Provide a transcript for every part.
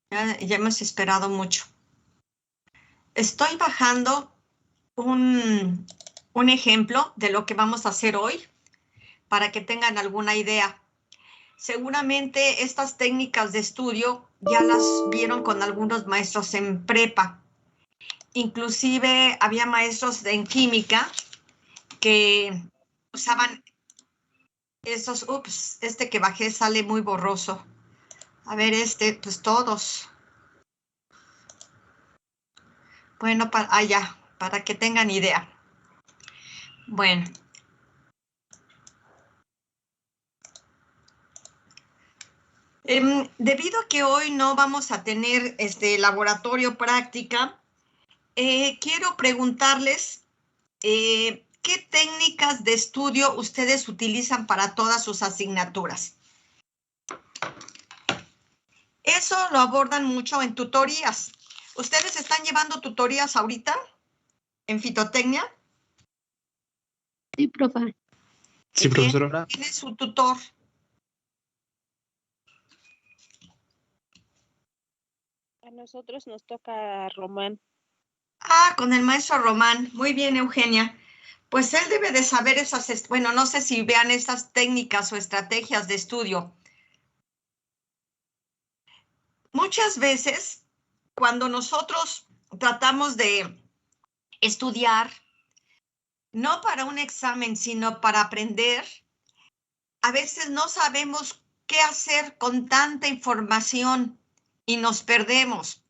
Ya hemos esperado mucho. Estoy bajando un ejemplo de lo que vamos a hacer hoy para que tengan alguna idea. Seguramente estas técnicas de estudio ya las vieron con algunos maestros en prepa. Inclusive había maestros en química que usaban esos, este que bajé sale muy borroso. A ver, pues todos. Bueno, para que tengan idea. Bueno. Debido a que hoy no vamos a tener este laboratorio práctica, quiero preguntarles ¿qué técnicas de estudio ustedes utilizan para todas sus asignaturas? Eso lo abordan mucho en tutorías. ¿Ustedes están llevando tutorías ahorita en fitotecnia? Sí, profe. Sí, profesora. ¿Quién es su tutor? A nosotros nos toca Román. Ah, con el maestro Román. Muy bien, Eugenia. Pues él debe de saber bueno, no sé si vean esas técnicas o estrategias de estudio. Muchas veces, cuando nosotros tratamos de estudiar, no para un examen, sino para aprender, a veces no sabemos qué hacer con tanta información y nos perdemos.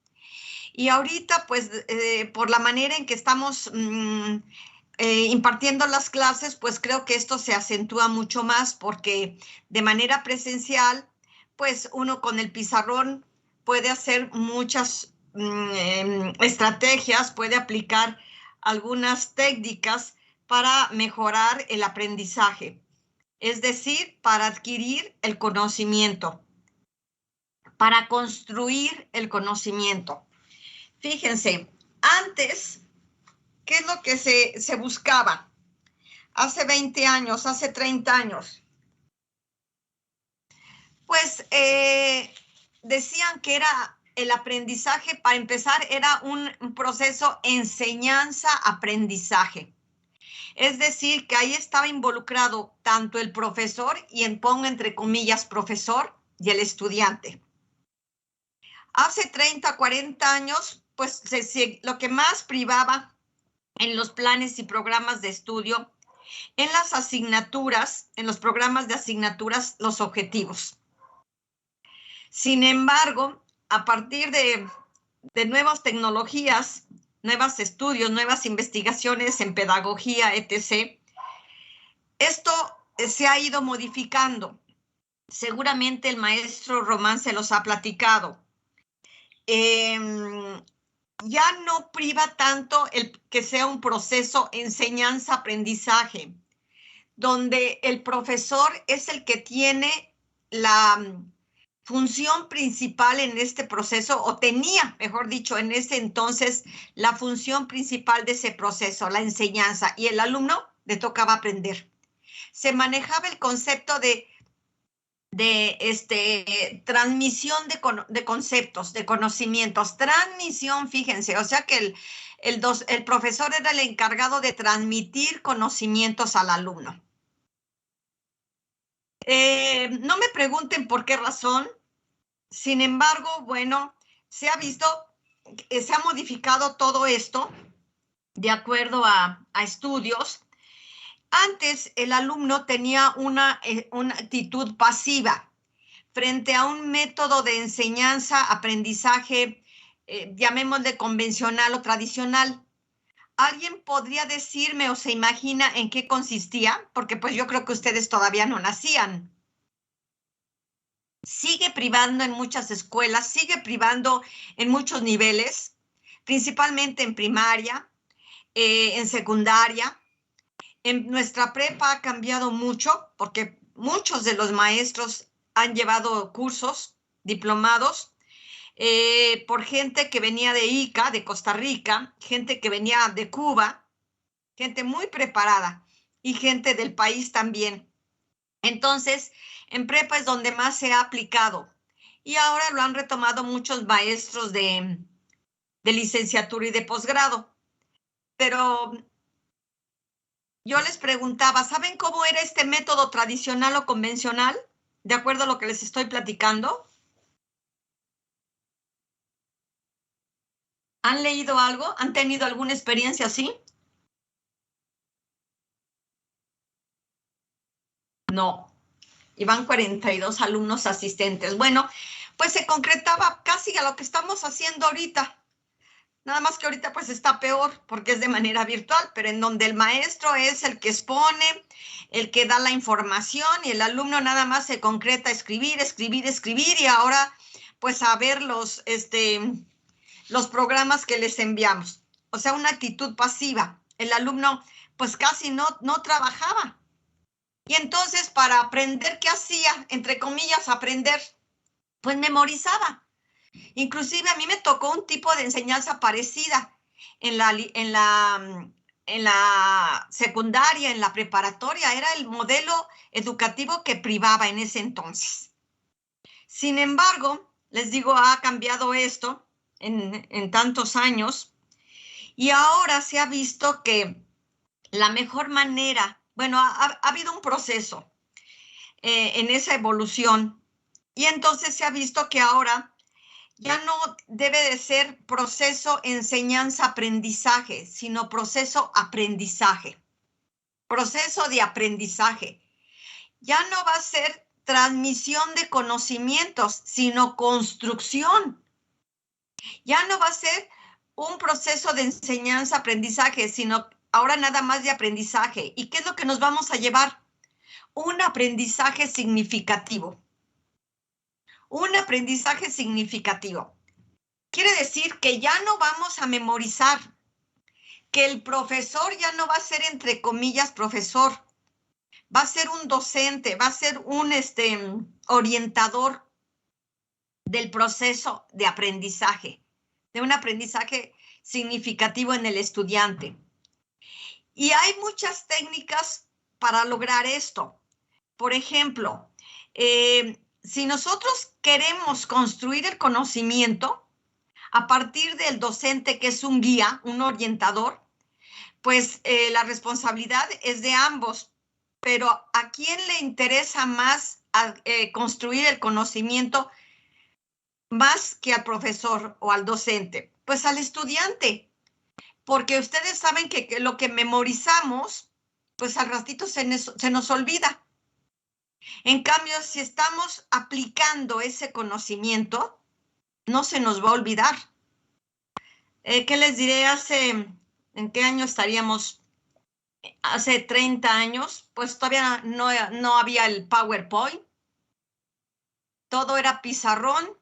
Y ahorita, pues, por la manera en que estamos impartiendo las clases, pues creo que esto se acentúa mucho más porque de manera presencial, pues uno con el pizarrón puede hacer muchas estrategias, puede aplicar algunas técnicas para mejorar el aprendizaje, es decir, para adquirir el conocimiento, para construir el conocimiento. Fíjense, antes, ¿qué es lo que se buscaba? Hace 20 años, hace 30 años. Pues decían que era el aprendizaje, para empezar, era un proceso enseñanza-aprendizaje. Es decir, que ahí estaba involucrado tanto el profesor, y pongo entre comillas profesor, y el estudiante. Hace 30, 40 años, pues lo que más privaba en los planes y programas de estudio, en las asignaturas, en los programas de asignaturas, los objetivos. Sin embargo, a partir de nuevas tecnologías, nuevos estudios, nuevas investigaciones en pedagogía, etc., esto se ha ido modificando. Seguramente el maestro Román se los ha platicado. Ya no priva tanto el que sea un proceso enseñanza-aprendizaje, donde el profesor es el que tiene la función principal en este proceso, o tenía, mejor dicho, en ese entonces, la función principal de ese proceso, la enseñanza, y el alumno le tocaba aprender. Se manejaba el concepto de transmisión de conceptos, de conocimientos, transmisión, fíjense, o sea que el profesor era el encargado de transmitir conocimientos al alumno. No me pregunten por qué razón, sin embargo, bueno, se ha visto, se ha modificado todo esto de acuerdo a estudios. Antes el alumno tenía una actitud pasiva frente a un método de enseñanza, aprendizaje, llamémosle convencional o tradicional. ¿Alguien podría decirme o se imagina en qué consistía? Porque pues yo creo que ustedes todavía no nacían. Sigue privando en muchas escuelas, sigue privando en muchos niveles, principalmente en primaria, en secundaria. En nuestra prepa ha cambiado mucho porque muchos de los maestros han llevado cursos, diplomados, por gente que venía de Ica, de Costa Rica, gente que venía de Cuba, gente muy preparada y gente del país también. Entonces, en prepa es donde más se ha aplicado. y ahora lo han retomado muchos maestros de licenciatura y de posgrado. Pero yo les preguntaba, ¿saben cómo era este método tradicional o convencional? De acuerdo a lo que les estoy platicando. ¿Han leído algo? ¿Han tenido alguna experiencia así? No. Iban 42 alumnos asistentes. Bueno, pues se concretaba casi a lo que estamos haciendo ahorita. Nada más que ahorita pues está peor porque es de manera virtual, pero en donde el maestro es el que expone, el que da la información y el alumno nada más se concreta a escribir, escribir, escribir y ahora pues a ver los programas que les enviamos. O sea, una actitud pasiva. El alumno pues casi no trabajaba. Y entonces para aprender, ¿qué hacía? Entre comillas, aprender, pues memorizaba. Inclusive a mí me tocó un tipo de enseñanza parecida en la secundaria, en la preparatoria. Era el modelo educativo que privaba en ese entonces. Sin embargo, les digo, ha cambiado esto en tantos años y ahora se ha visto que la mejor manera, bueno, ha habido un proceso en esa evolución y entonces se ha visto que ahora ya no debe de ser proceso enseñanza-aprendizaje, sino proceso aprendizaje, proceso de aprendizaje. Ya no va a ser transmisión de conocimientos, sino construcción. Ya no va a ser un proceso de enseñanza-aprendizaje, sino ahora nada más de aprendizaje. ¿Y qué es lo que nos vamos a llevar? Un aprendizaje significativo. Un aprendizaje significativo. Quiere decir que ya no vamos a memorizar, que el profesor ya no va a ser entre comillas profesor, va a ser un docente, va a ser un orientador del proceso de aprendizaje, de un aprendizaje significativo en el estudiante. Y hay muchas técnicas para lograr esto. Por ejemplo, si nosotros queremos construir el conocimiento a partir del docente que es un guía, un orientador, pues la responsabilidad es de ambos. Pero ¿a quién le interesa más construir el conocimiento más que al profesor o al docente? Pues al estudiante, porque ustedes saben que lo que memorizamos, pues al ratito se nos olvida. En cambio, si estamos aplicando ese conocimiento, no se nos va a olvidar. ¿Qué les diré? ¿En qué año estaríamos? Hace 30 años, pues todavía no había el PowerPoint. Todo era pizarrón,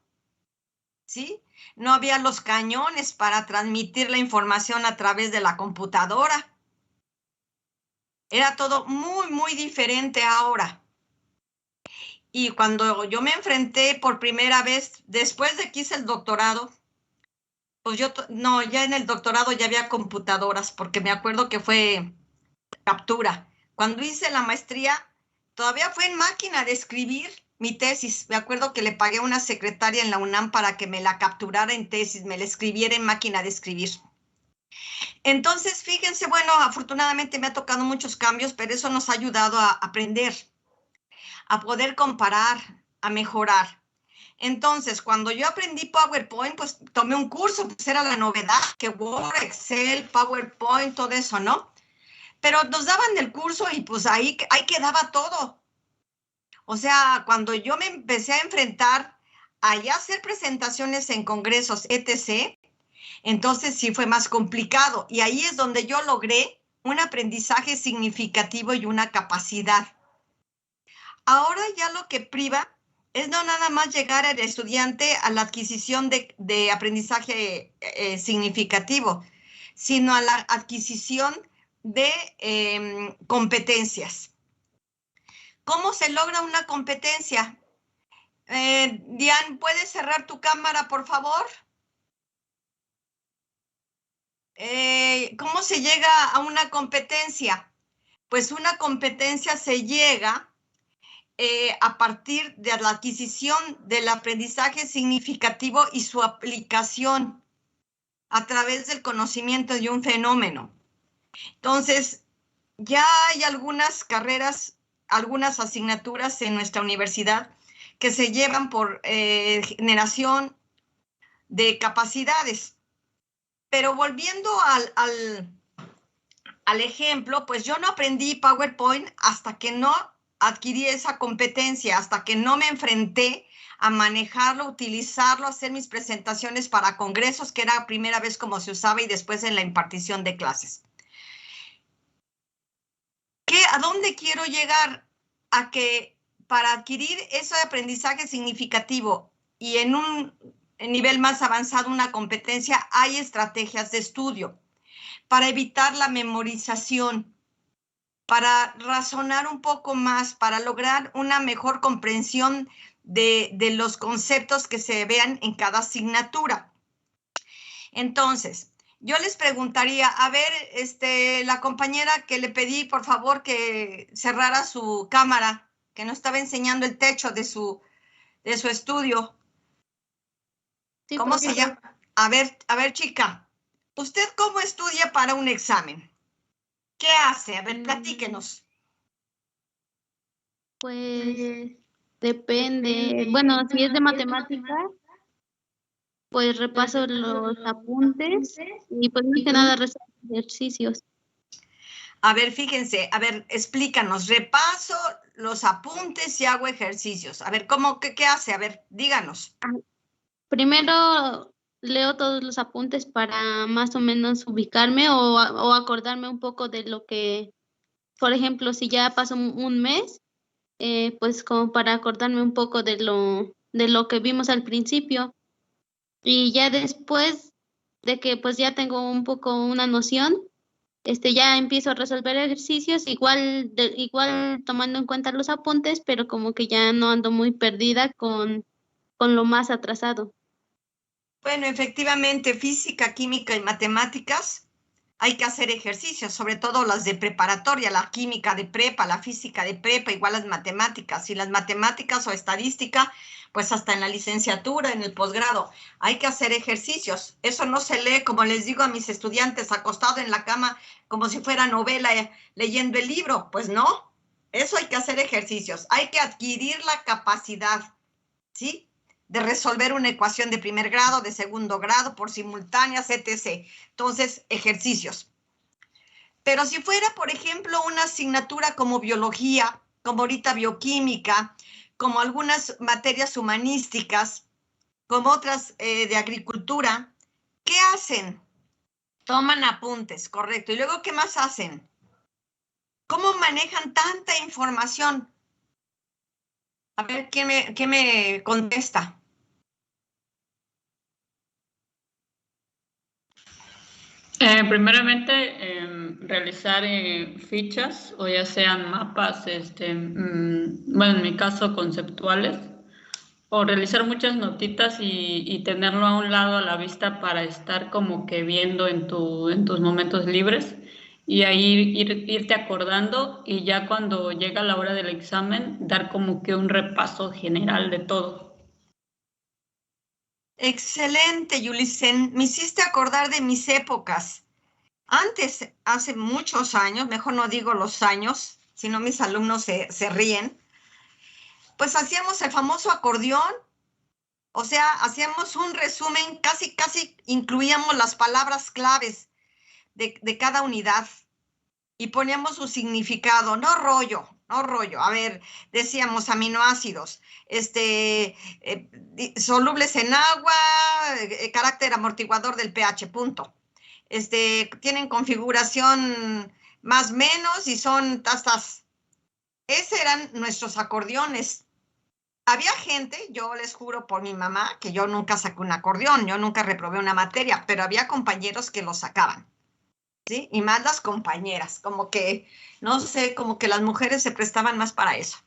¿sí? No había los cañones para transmitir la información a través de la computadora. Era todo muy, muy diferente ahora. Y cuando yo me enfrenté por primera vez, después de que hice el doctorado, pues ya en el doctorado ya había computadoras, porque me acuerdo que fue captura. Cuando hice la maestría, todavía fue en máquina de escribir mi tesis. Me acuerdo que le pagué a una secretaria en la UNAM para que me la capturara en tesis, me la escribiera en máquina de escribir. Entonces, fíjense, bueno, afortunadamente me ha tocado muchos cambios, pero eso nos ha ayudado a aprender, a poder comparar, a mejorar. Entonces, cuando yo aprendí PowerPoint, pues tomé un curso, pues era la novedad, que Word, Excel, PowerPoint, todo eso, ¿no? Pero nos daban el curso y pues ahí quedaba todo. O sea, cuando yo me empecé a enfrentar a ya hacer presentaciones en congresos, etc., entonces sí fue más complicado. Y ahí es donde yo logré un aprendizaje significativo y una capacidad. Ahora ya lo que priva es no nada más llegar al estudiante a la adquisición de aprendizaje significativo, sino a la adquisición de competencias. ¿Cómo se logra una competencia? Diane, ¿puedes cerrar tu cámara, por favor? ¿Cómo se llega a una competencia? Pues una competencia se llega a partir de la adquisición del aprendizaje significativo y su aplicación a través del conocimiento de un fenómeno. Entonces, ya hay algunas carreras, algunas asignaturas en nuestra universidad que se llevan por generación de capacidades. Pero volviendo al ejemplo, pues yo no aprendí PowerPoint hasta que no adquirí esa competencia, hasta que no me enfrenté a manejarlo, utilizarlo, hacer mis presentaciones para congresos, que era la primera vez como se usaba, y después en la impartición de clases. ¿A dónde quiero llegar? A que para adquirir ese aprendizaje significativo y en un nivel más avanzado, una competencia, hay estrategias de estudio para evitar la memorización, para razonar un poco más, para lograr una mejor comprensión de los conceptos que se vean en cada asignatura. Entonces, yo les preguntaría, a ver, la compañera que le pedí, por favor, que cerrara su cámara, que no estaba enseñando el techo de su estudio. Sí, ¿Cómo se llama? A ver, chica, ¿usted cómo estudia para un examen? ¿Qué hace? A ver, platíquenos. Pues depende. Bueno, si es de matemáticas, pues repaso los apuntes y pues más que nada resuelvo ejercicios. A ver, fíjense, a ver, explícanos. Repaso los apuntes y hago ejercicios. A ver, qué hace? A ver, díganos. Primero leo todos los apuntes para más o menos ubicarme o acordarme un poco de lo que, por ejemplo, si ya pasó un mes, pues como para acordarme un poco de lo que vimos al principio. Y ya después de que pues ya tengo un poco una noción, ya empiezo a resolver ejercicios, igual tomando en cuenta los apuntes, pero como que ya no ando muy perdida con lo más atrasado. Bueno, efectivamente, física, química y matemáticas, hay que hacer ejercicios, sobre todo las de preparatoria, la química de prepa, la física de prepa, igual las matemáticas. Y las matemáticas o estadística, pues hasta en la licenciatura, en el posgrado, hay que hacer ejercicios. Eso no se lee, como les digo a mis estudiantes, acostado en la cama, como si fuera novela, leyendo el libro. Pues no, eso hay que hacer ejercicios. Hay que adquirir la capacidad, ¿sí?, de resolver una ecuación de primer grado, de segundo grado, por simultáneas, etc. Entonces, ejercicios. Pero si fuera, por ejemplo, una asignatura como biología, como ahorita bioquímica, como algunas materias humanísticas, como otras de agricultura, ¿qué hacen? Toman apuntes, correcto. ¿Y luego qué más hacen? ¿Cómo manejan tanta información? A ver, ¿quién me contesta? Primeramente, realizar fichas o ya sean mapas, bueno, en mi caso conceptuales, o realizar muchas notitas y tenerlo a un lado a la vista para estar como que viendo en tus momentos libres y ahí irte acordando y ya cuando llega la hora del examen dar como que un repaso general de todo. Excelente, Yulicen. Me hiciste acordar de mis épocas. Antes, hace muchos años, mejor no digo los años, si no mis alumnos se ríen, pues hacíamos el famoso acordeón. O sea, hacíamos un resumen, casi incluíamos las palabras claves de cada unidad y poníamos su significado, no rollo. A ver, decíamos aminoácidos, solubles en agua, carácter amortiguador del pH, punto. Tienen configuración más menos y son tasas. Esos eran nuestros acordeones. Había gente, yo les juro por mi mamá, que yo nunca saqué un acordeón, yo nunca reprobé una materia, pero había compañeros que lo sacaban, ¿sí? Y más las compañeras, como que, no sé, como que las mujeres se prestaban más para eso.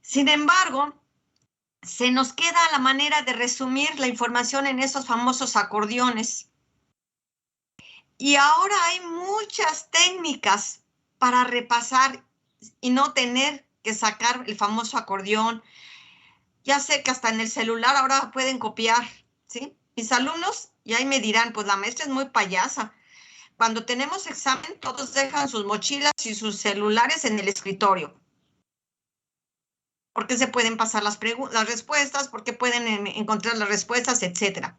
Sin embargo, se nos queda la manera de resumir la información en esos famosos acordeones. Y ahora hay muchas técnicas para repasar y no tener que sacar el famoso acordeón. Ya sé que hasta en el celular ahora pueden copiar, ¿sí? Mis alumnos, y ahí me dirán, pues la maestra es muy payasa. Cuando tenemos examen, todos dejan sus mochilas y sus celulares en el escritorio. Porque se pueden pasar las respuestas, porque pueden encontrar las respuestas, etc.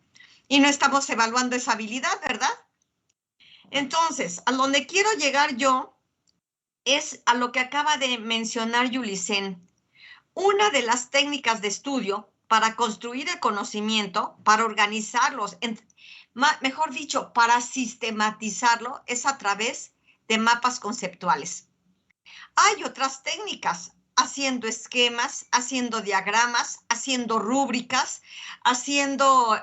Y no estamos evaluando esa habilidad, ¿verdad? Entonces, a donde quiero llegar yo es a lo que acaba de mencionar Yulicen. Una de las técnicas de estudio para construir el conocimiento, para organizarlos, mejor dicho, para sistematizarlo, es a través de mapas conceptuales. Hay otras técnicas, haciendo esquemas, haciendo diagramas, haciendo rúbricas, haciendo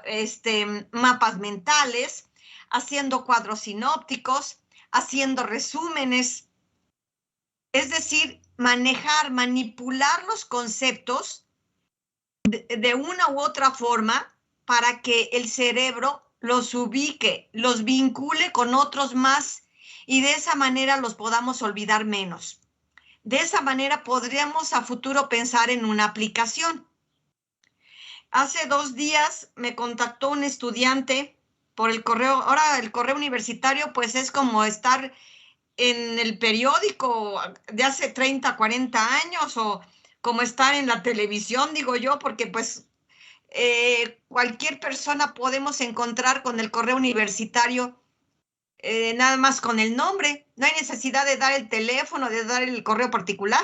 mapas mentales, haciendo cuadros sinópticos, haciendo resúmenes. Es decir, manejar, manipular los conceptos de una u otra forma para que el cerebro los ubique, los vincule con otros más y de esa manera los podamos olvidar menos. De esa manera podríamos a futuro pensar en una aplicación. Hace 2 días me contactó un estudiante por el correo. Ahora el correo universitario pues es como estar en el periódico de hace 30, 40 años o como estar en la televisión, digo yo, porque pues cualquier persona podemos encontrar con el correo universitario nada más con el nombre. No hay necesidad de dar el teléfono, de dar el correo particular.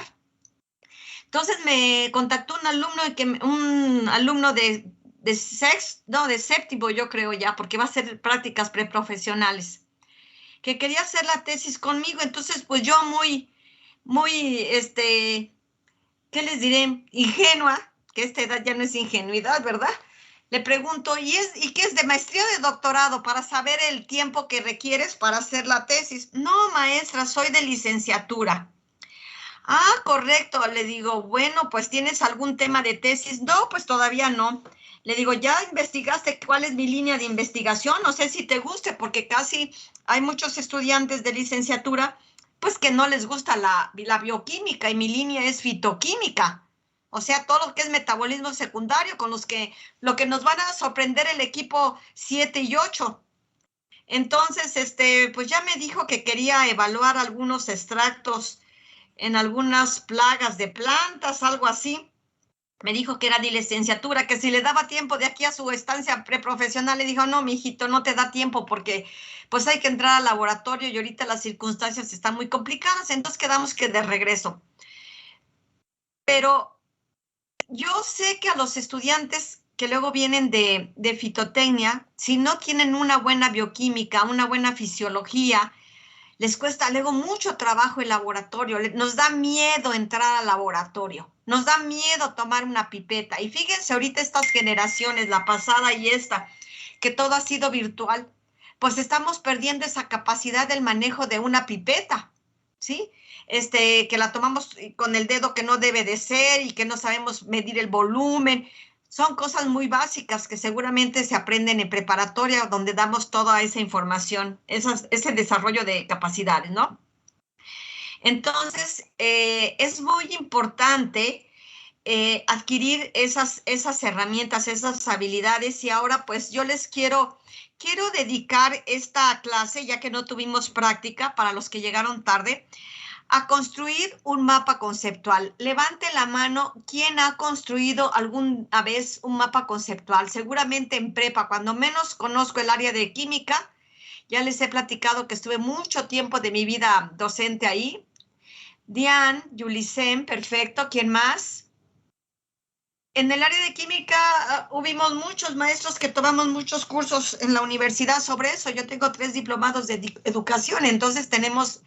Entonces me contactó un alumno de séptimo, yo creo ya, porque va a hacer prácticas preprofesionales, que quería hacer la tesis conmigo. Entonces, pues yo muy, ¿qué les diré? Ingenua, que esta edad ya no es ingenuidad, ¿verdad? Le pregunto, ¿y qué es de maestría o de doctorado? Para saber el tiempo que requieres para hacer la tesis. No, maestra, soy de licenciatura. Ah, correcto. Le digo, bueno, pues ¿tienes algún tema de tesis? No, pues todavía no. Le digo, ¿ya investigaste cuál es mi línea de investigación? No sé si te guste, porque casi hay muchos estudiantes de licenciatura, pues que no les gusta la bioquímica y mi línea es fitoquímica. O sea, todo lo que es metabolismo secundario, con lo que nos van a sorprender el equipo 7 y 8. Entonces, pues ya me dijo que quería evaluar algunos extractos en algunas plagas de plantas, algo así. Me dijo que era de licenciatura, que si le daba tiempo de aquí a su estancia preprofesional. Le dijo, no, mijito, no te da tiempo porque pues hay que entrar al laboratorio y ahorita las circunstancias están muy complicadas, entonces quedamos que de regreso. Pero yo sé que a los estudiantes que luego vienen de fitotecnia, si no tienen una buena bioquímica, una buena fisiología, les cuesta luego mucho trabajo el laboratorio. Nos da miedo entrar al laboratorio, nos da miedo tomar una pipeta. Y fíjense ahorita estas generaciones, la pasada y esta, que todo ha sido virtual, pues estamos perdiendo esa capacidad del manejo de una pipeta, ¿sí? Que la tomamos con el dedo que no debe de ser y que no sabemos medir el volumen. Son cosas muy básicas que seguramente se aprenden en preparatoria, donde damos toda esa información, ese desarrollo de capacidades, ¿no? Entonces, es muy importante adquirir esas herramientas, esas habilidades. Y ahora, pues, yo les quiero dedicar esta clase, ya que no tuvimos práctica, para los que llegaron tarde, a construir un mapa conceptual. Levante la mano quien ha construido alguna vez un mapa conceptual. Seguramente en prepa, cuando menos conozco el área de química. Ya les he platicado que estuve mucho tiempo de mi vida docente ahí. Diane, Yulicen, perfecto. ¿Quién más? En el área de química hubimos muchos maestros que tomamos muchos cursos en la universidad sobre eso. Yo tengo 3 diplomados de educación, entonces tenemos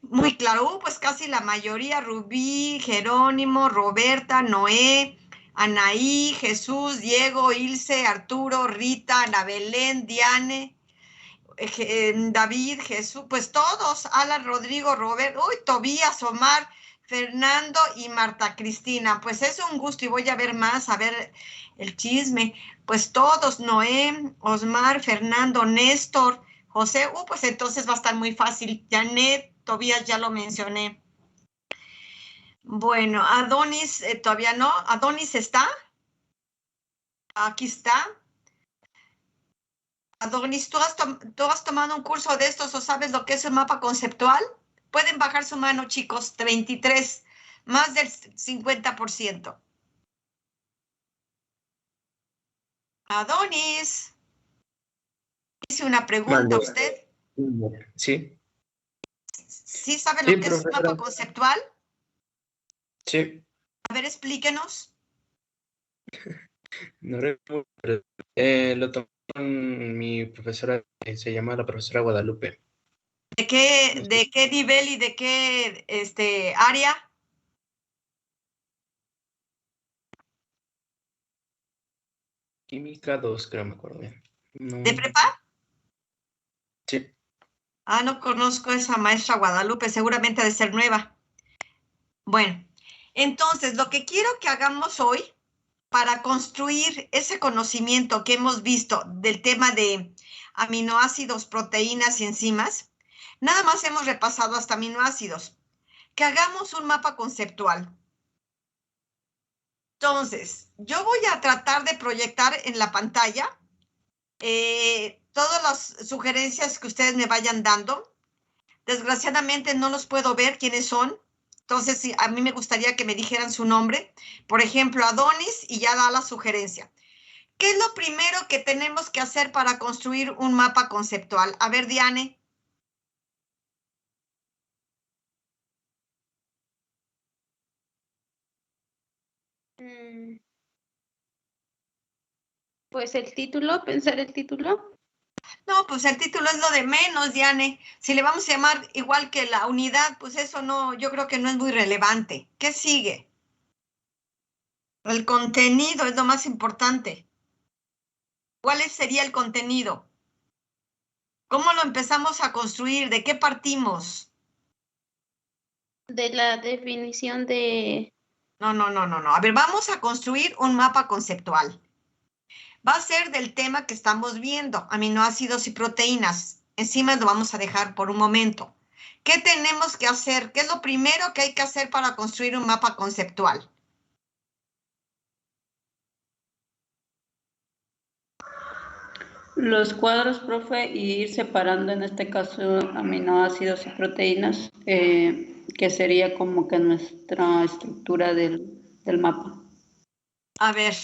muy claro, pues casi la mayoría: Rubí, Jerónimo, Roberta, Noé, Anaí, Jesús, Diego, Ilse, Arturo, Rita, Ana Belén, Diane, David, Jesús, pues todos, Alan, Rodrigo, Robert, Tobías, Omar, Fernando y Marta Cristina. Pues es un gusto y voy a ver más, a ver el chisme. Pues todos, Noé, Osmar, Fernando, Néstor, José, pues entonces va a estar muy fácil. Janet, Tobías, ya lo mencioné. Bueno, Adonis todavía no. ¿Adonis está? Aquí está. Adonis, ¿tú has tomado un curso de estos o sabes lo que es el mapa conceptual? Pueden bajar su mano, chicos, 23, más del 50%. Adonis, hice una pregunta a usted. Sí, ¿Sí sabe Sí, lo que es un mapa profesora. conceptual? sí. A ver, explíquenos. No recuerdo, pero, lo tomó con mi profesora, se llama la profesora Guadalupe. ¿De qué nivel y de qué área? Química 2, creo, me acuerdo bien. No, ¿De prepa? sí. Ah, no conozco a esa maestra Guadalupe, seguramente ha de ser nueva. Bueno, entonces lo que quiero que hagamos hoy para construir ese conocimiento que hemos visto del tema de aminoácidos, proteínas y enzimas, nada más hemos repasado hasta aminoácidos, que hagamos un mapa conceptual. Entonces, yo voy a tratar de proyectar en la pantalla todas las sugerencias que ustedes me vayan dando. Desgraciadamente no los puedo ver quiénes son. Entonces, sí, a mí me gustaría que me dijeran su nombre. Por ejemplo, Adonis, y ya da la sugerencia. ¿Qué es lo primero que tenemos que hacer para construir un mapa conceptual? A ver, Diane. Pues el título, pensar el título. No, pues el título es lo de menos, Diane. Si le vamos a llamar igual que la unidad, pues eso no, yo creo que no es muy relevante. ¿Qué sigue? El contenido es lo más importante. ¿Cuál sería el contenido? ¿Cómo lo empezamos a construir? ¿De qué partimos? De la definición de... No. A ver, vamos a construir un mapa conceptual. Va a ser del tema que estamos viendo, aminoácidos y proteínas. Encima lo vamos a dejar por un momento. ¿Qué tenemos que hacer? ¿Qué es lo primero que hay que hacer para construir un mapa conceptual? Los cuadros, profe, y ir separando en este caso aminoácidos y proteínas, que sería como que nuestra estructura del mapa. A ver.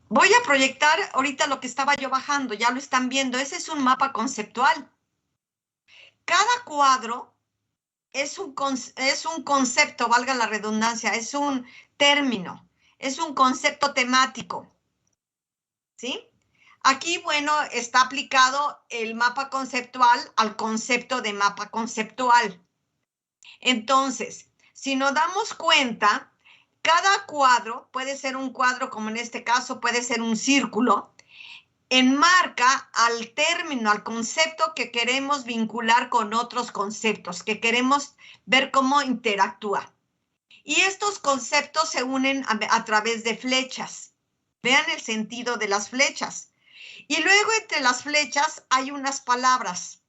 Voy a proyectar ahorita lo que estaba yo bajando, ya lo están viendo. Ese es un mapa conceptual. Cada cuadro es un concepto, valga la redundancia, es un término, es un concepto temático. ¿Sí? Aquí, bueno, está aplicado el mapa conceptual al concepto de mapa conceptual. Entonces, si nos damos cuenta, cada cuadro, puede ser un cuadro como en este caso, puede ser un círculo, enmarca al término, al concepto que queremos vincular con otros conceptos, que queremos ver cómo interactúa. Y estos conceptos se unen a través de flechas. Vean el sentido de las flechas. Y luego entre las flechas hay unas palabras.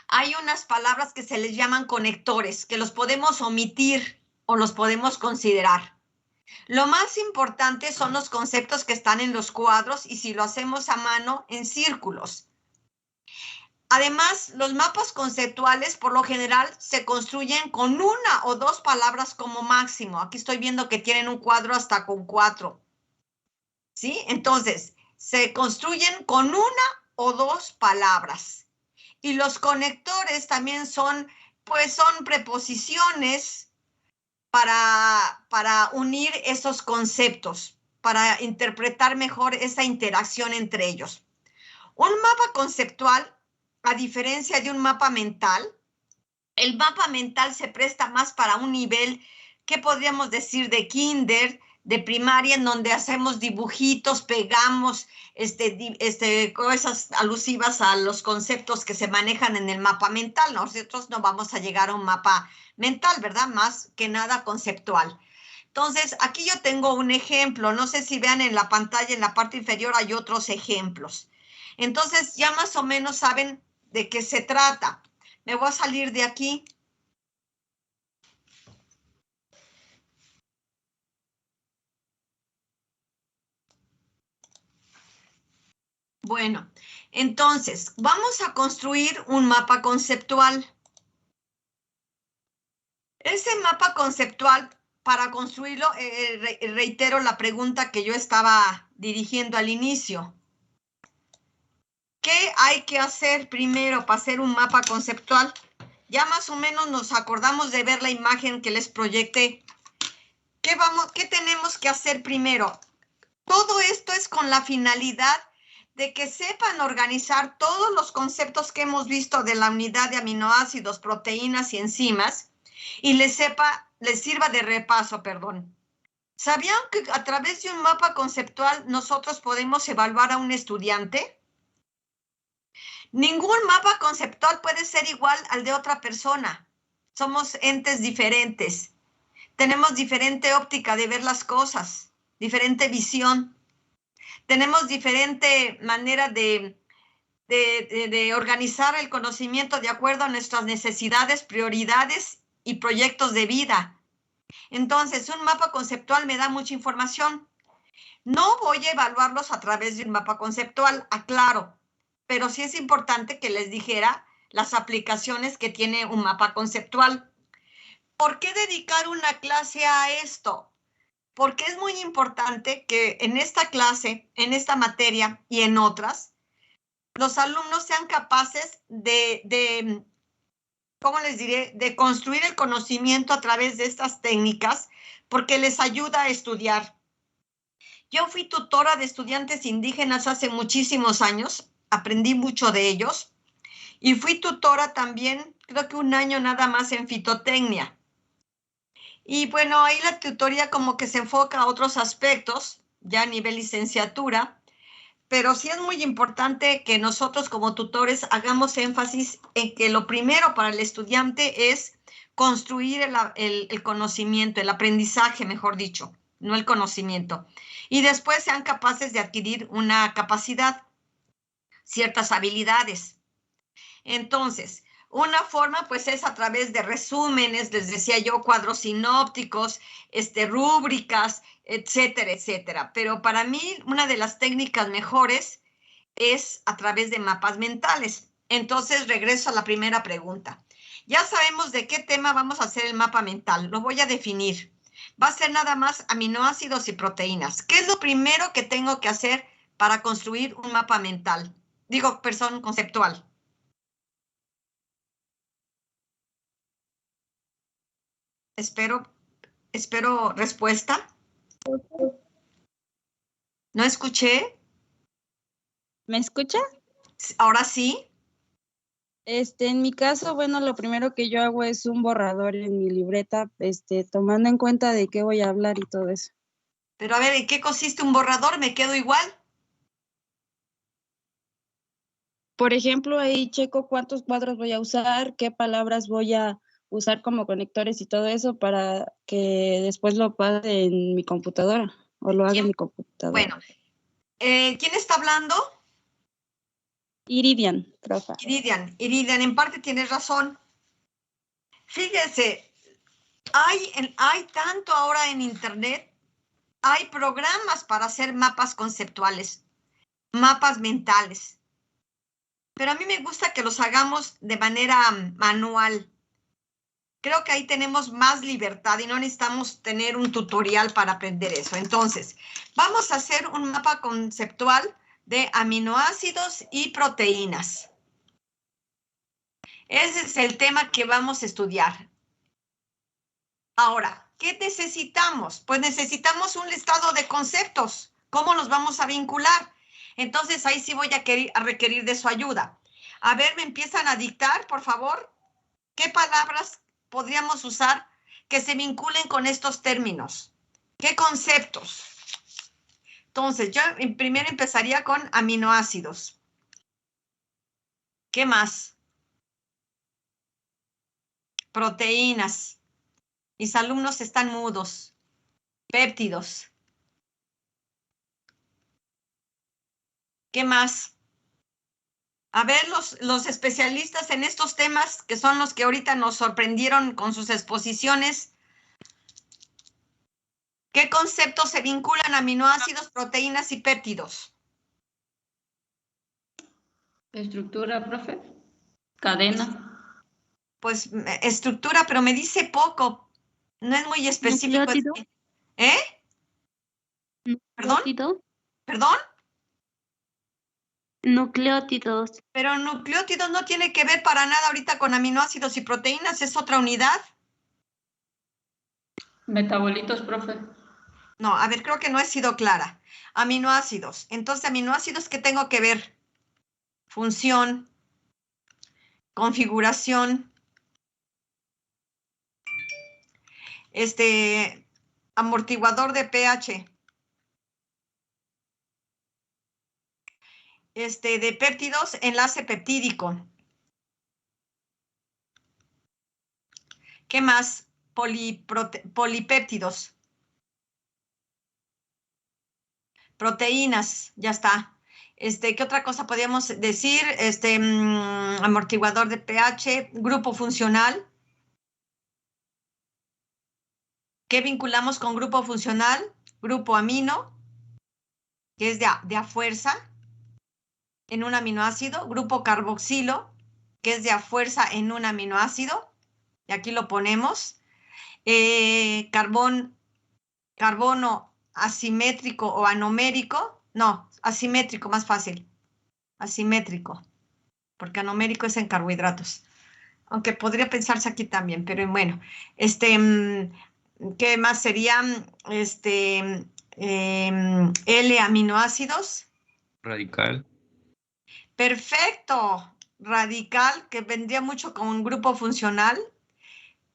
Hay unas palabras que se les llaman conectores, que los podemos omitir o los podemos considerar. Lo más importante son los conceptos que están en los cuadros y si lo hacemos a mano, en círculos. Además, los mapas conceptuales por lo general se construyen con una o dos palabras como máximo. Aquí estoy viendo que tienen un cuadro hasta con 4. ¿Sí? Entonces, se construyen con una o dos palabras. Y los conectores también son preposiciones para unir esos conceptos, para interpretar mejor esa interacción entre ellos. Un mapa conceptual, a diferencia de un mapa mental, el mapa mental se presta más para un nivel, ¿qué podríamos decir? De kinder, de primaria, en donde hacemos dibujitos, pegamos cosas alusivas a los conceptos que se manejan en el mapa mental. Nosotros no vamos a llegar a un mapa mental, ¿verdad? Más que nada conceptual. Entonces, aquí yo tengo un ejemplo. No sé si vean en la pantalla, en la parte inferior hay otros ejemplos. Entonces, ya más o menos saben de qué se trata. Me voy a salir de aquí. Bueno, entonces, vamos a construir un mapa conceptual. Ese mapa conceptual, para construirlo, reitero la pregunta que yo estaba dirigiendo al inicio. ¿Qué hay que hacer primero para hacer un mapa conceptual? Ya más o menos nos acordamos de ver la imagen que les proyecté. ¿Qué tenemos que hacer primero? Todo esto es con la finalidad de que sepan organizar todos los conceptos que hemos visto de la unidad de aminoácidos, proteínas y enzimas y les sirva de repaso, perdón. ¿Sabían que a través de un mapa conceptual nosotros podemos evaluar a un estudiante? Ningún mapa conceptual puede ser igual al de otra persona. Somos entes diferentes. Tenemos diferente óptica de ver las cosas, diferente visión. Tenemos diferente manera de organizar el conocimiento de acuerdo a nuestras necesidades, prioridades y proyectos de vida. Entonces, un mapa conceptual me da mucha información. No voy a evaluarlos a través de un mapa conceptual, aclaro, pero sí es importante que les dijera las aplicaciones que tiene un mapa conceptual. ¿Por qué dedicar una clase a esto? Porque es muy importante que en esta clase, en esta materia y en otras, los alumnos sean capaces ¿cómo les diré?, de construir el conocimiento a través de estas técnicas, porque les ayuda a estudiar. Yo fui tutora de estudiantes indígenas hace muchísimos años, aprendí mucho de ellos, y fui tutora también, creo que un año nada más en fitotecnia. Y bueno, ahí la tutoría como que se enfoca a otros aspectos, ya a nivel licenciatura, pero sí es muy importante que nosotros como tutores hagamos énfasis en que lo primero para el estudiante es construir el conocimiento, el aprendizaje, mejor dicho, no el conocimiento. Y después sean capaces de adquirir una capacidad, ciertas habilidades. Entonces, una forma pues es a través de resúmenes, les decía yo, cuadros sinópticos, rúbricas, etcétera, etcétera. Pero para mí una de las técnicas mejores es a través de mapas mentales. Entonces regreso a la primera pregunta. Ya sabemos de qué tema vamos a hacer el mapa mental. Lo voy a definir. Va a ser nada más aminoácidos y proteínas. ¿Qué es lo primero que tengo que hacer para construir un mapa mental? Digo, perdón, conceptual. Espero respuesta. ¿No escuché? ¿Me escucha? Ahora sí. En mi caso, bueno, lo primero que yo hago es un borrador en mi libreta, tomando en cuenta de qué voy a hablar y todo eso. Pero a ver, ¿en qué consiste un borrador? ¿Me quedo igual? Por ejemplo, ahí checo cuántos cuadros voy a usar, qué palabras voy a usar como conectores y todo eso para que después lo pase en mi computadora o lo haga en mi computadora. Bueno, ¿quién está hablando? Iridian, profa. Iridian, en parte tienes razón. Fíjese, hay tanto ahora en internet, hay programas para hacer mapas conceptuales, mapas mentales. Pero a mí me gusta que los hagamos de manera manual. Creo que ahí tenemos más libertad y no necesitamos tener un tutorial para aprender eso. Entonces, vamos a hacer un mapa conceptual de aminoácidos y proteínas. Ese es el tema que vamos a estudiar. Ahora, ¿qué necesitamos? Pues necesitamos un listado de conceptos. ¿Cómo los vamos a vincular? Entonces, ahí sí voy a requerir de su ayuda. A ver, ¿me empiezan a dictar, por favor? ¿Qué palabras podríamos usar que se vinculen con estos términos? ¿Qué conceptos? Entonces, yo primero empezaría con aminoácidos. ¿Qué más? Proteínas. Mis alumnos están mudos. Péptidos. ¿Qué más? A ver, los especialistas en estos temas, que son los que ahorita nos sorprendieron con sus exposiciones, ¿qué conceptos se vinculan a aminoácidos, proteínas y péptidos? Estructura, profe. Cadena. Pues estructura, pero me dice poco. No es muy específico. Nucleótido. ¿Eh? ¿Perdón? Nucleótido. ¿Perdón? Nucleótidos. Pero nucleótidos no tiene que ver para nada ahorita con aminoácidos y proteínas, es otra unidad. Metabolitos, profe. No, a ver, creo que no he sido clara. Aminoácidos. Entonces, aminoácidos, ¿qué tengo que ver? Función, configuración, amortiguador de pH. De péptidos, enlace peptídico. ¿Qué más? Polipéptidos. Proteínas, ya está. ¿Qué otra cosa podríamos decir? Amortiguador de pH, grupo funcional. ¿Qué vinculamos con grupo funcional? Grupo amino, que es de a fuerza en un aminoácido. Grupo carboxilo, que es de a fuerza en un aminoácido. Y aquí lo ponemos. Carbono asimétrico o anomérico. No, asimétrico, más fácil. Asimétrico, porque anomérico es en carbohidratos. Aunque podría pensarse aquí también, pero bueno. ¿Qué más sería? L-aminoácidos. Radical. Perfecto. Radical, que vendría mucho con un grupo funcional,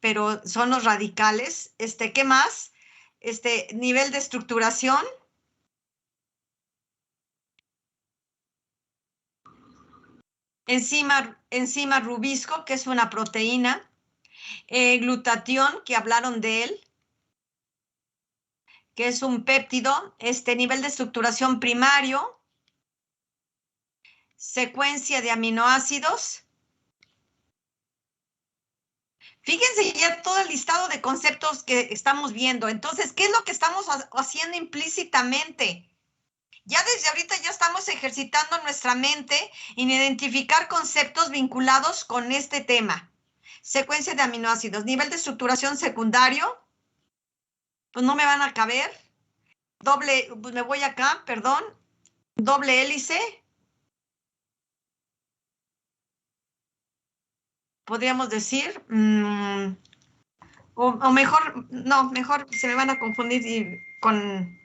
pero son los radicales. ¿Qué más? Nivel de estructuración. Enzima rubisco, que es una proteína. Glutatión, que hablaron de él, que es un péptido. Nivel de estructuración primario. Secuencia de aminoácidos. Fíjense ya todo el listado de conceptos que estamos viendo. Entonces, ¿qué es lo que estamos haciendo implícitamente? Ya desde ahorita ya estamos ejercitando nuestra mente en identificar conceptos vinculados con este tema. Secuencia de aminoácidos. Nivel de estructuración secundario. Pues no me van a caber. Pues me voy acá, perdón. Doble hélice. Podríamos decir, o mejor, no, mejor se me van a confundir con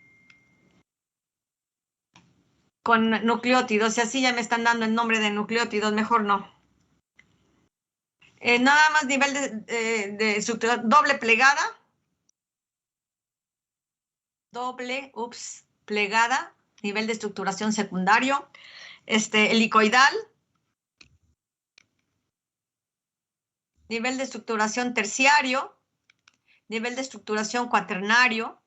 nucleótidos, y así ya me están dando el nombre de nucleótidos, mejor no. Nada más nivel de estructura, doble plegada. Plegada, nivel de estructuración secundario. Helicoidal. Nivel de estructuración terciario, nivel de estructuración cuaternario,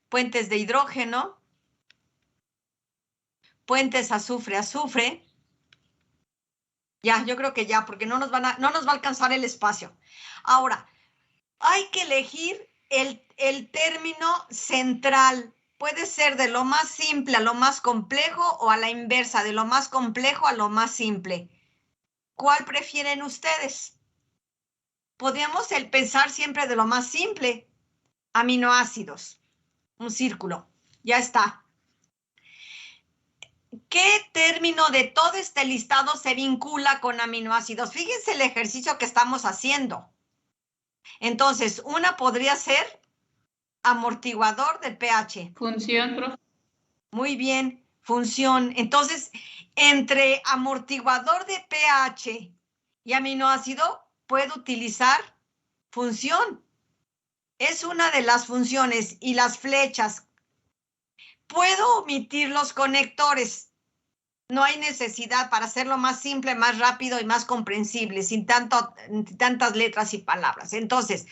puentes de hidrógeno, puentes azufre-azufre. Ya, yo creo que ya, porque no nos va a alcanzar el espacio. Ahora, hay que elegir el término central. Puede ser de lo más simple a lo más complejo o a la inversa, de lo más complejo a lo más simple. ¿Cuál prefieren ustedes? Podríamos pensar siempre de lo más simple. Aminoácidos. Un círculo. Ya está. ¿Qué término de todo este listado se vincula con aminoácidos? Fíjense el ejercicio que estamos haciendo. Entonces, una podría ser amortiguador del pH. Función, profe. Muy bien, función. Entonces, entre amortiguador de pH y aminoácido, puedo utilizar función. Es una de las funciones. Y las flechas. Puedo omitir los conectores. No hay necesidad para hacerlo más simple, más rápido y más comprensible, sin tantas letras y palabras. Entonces,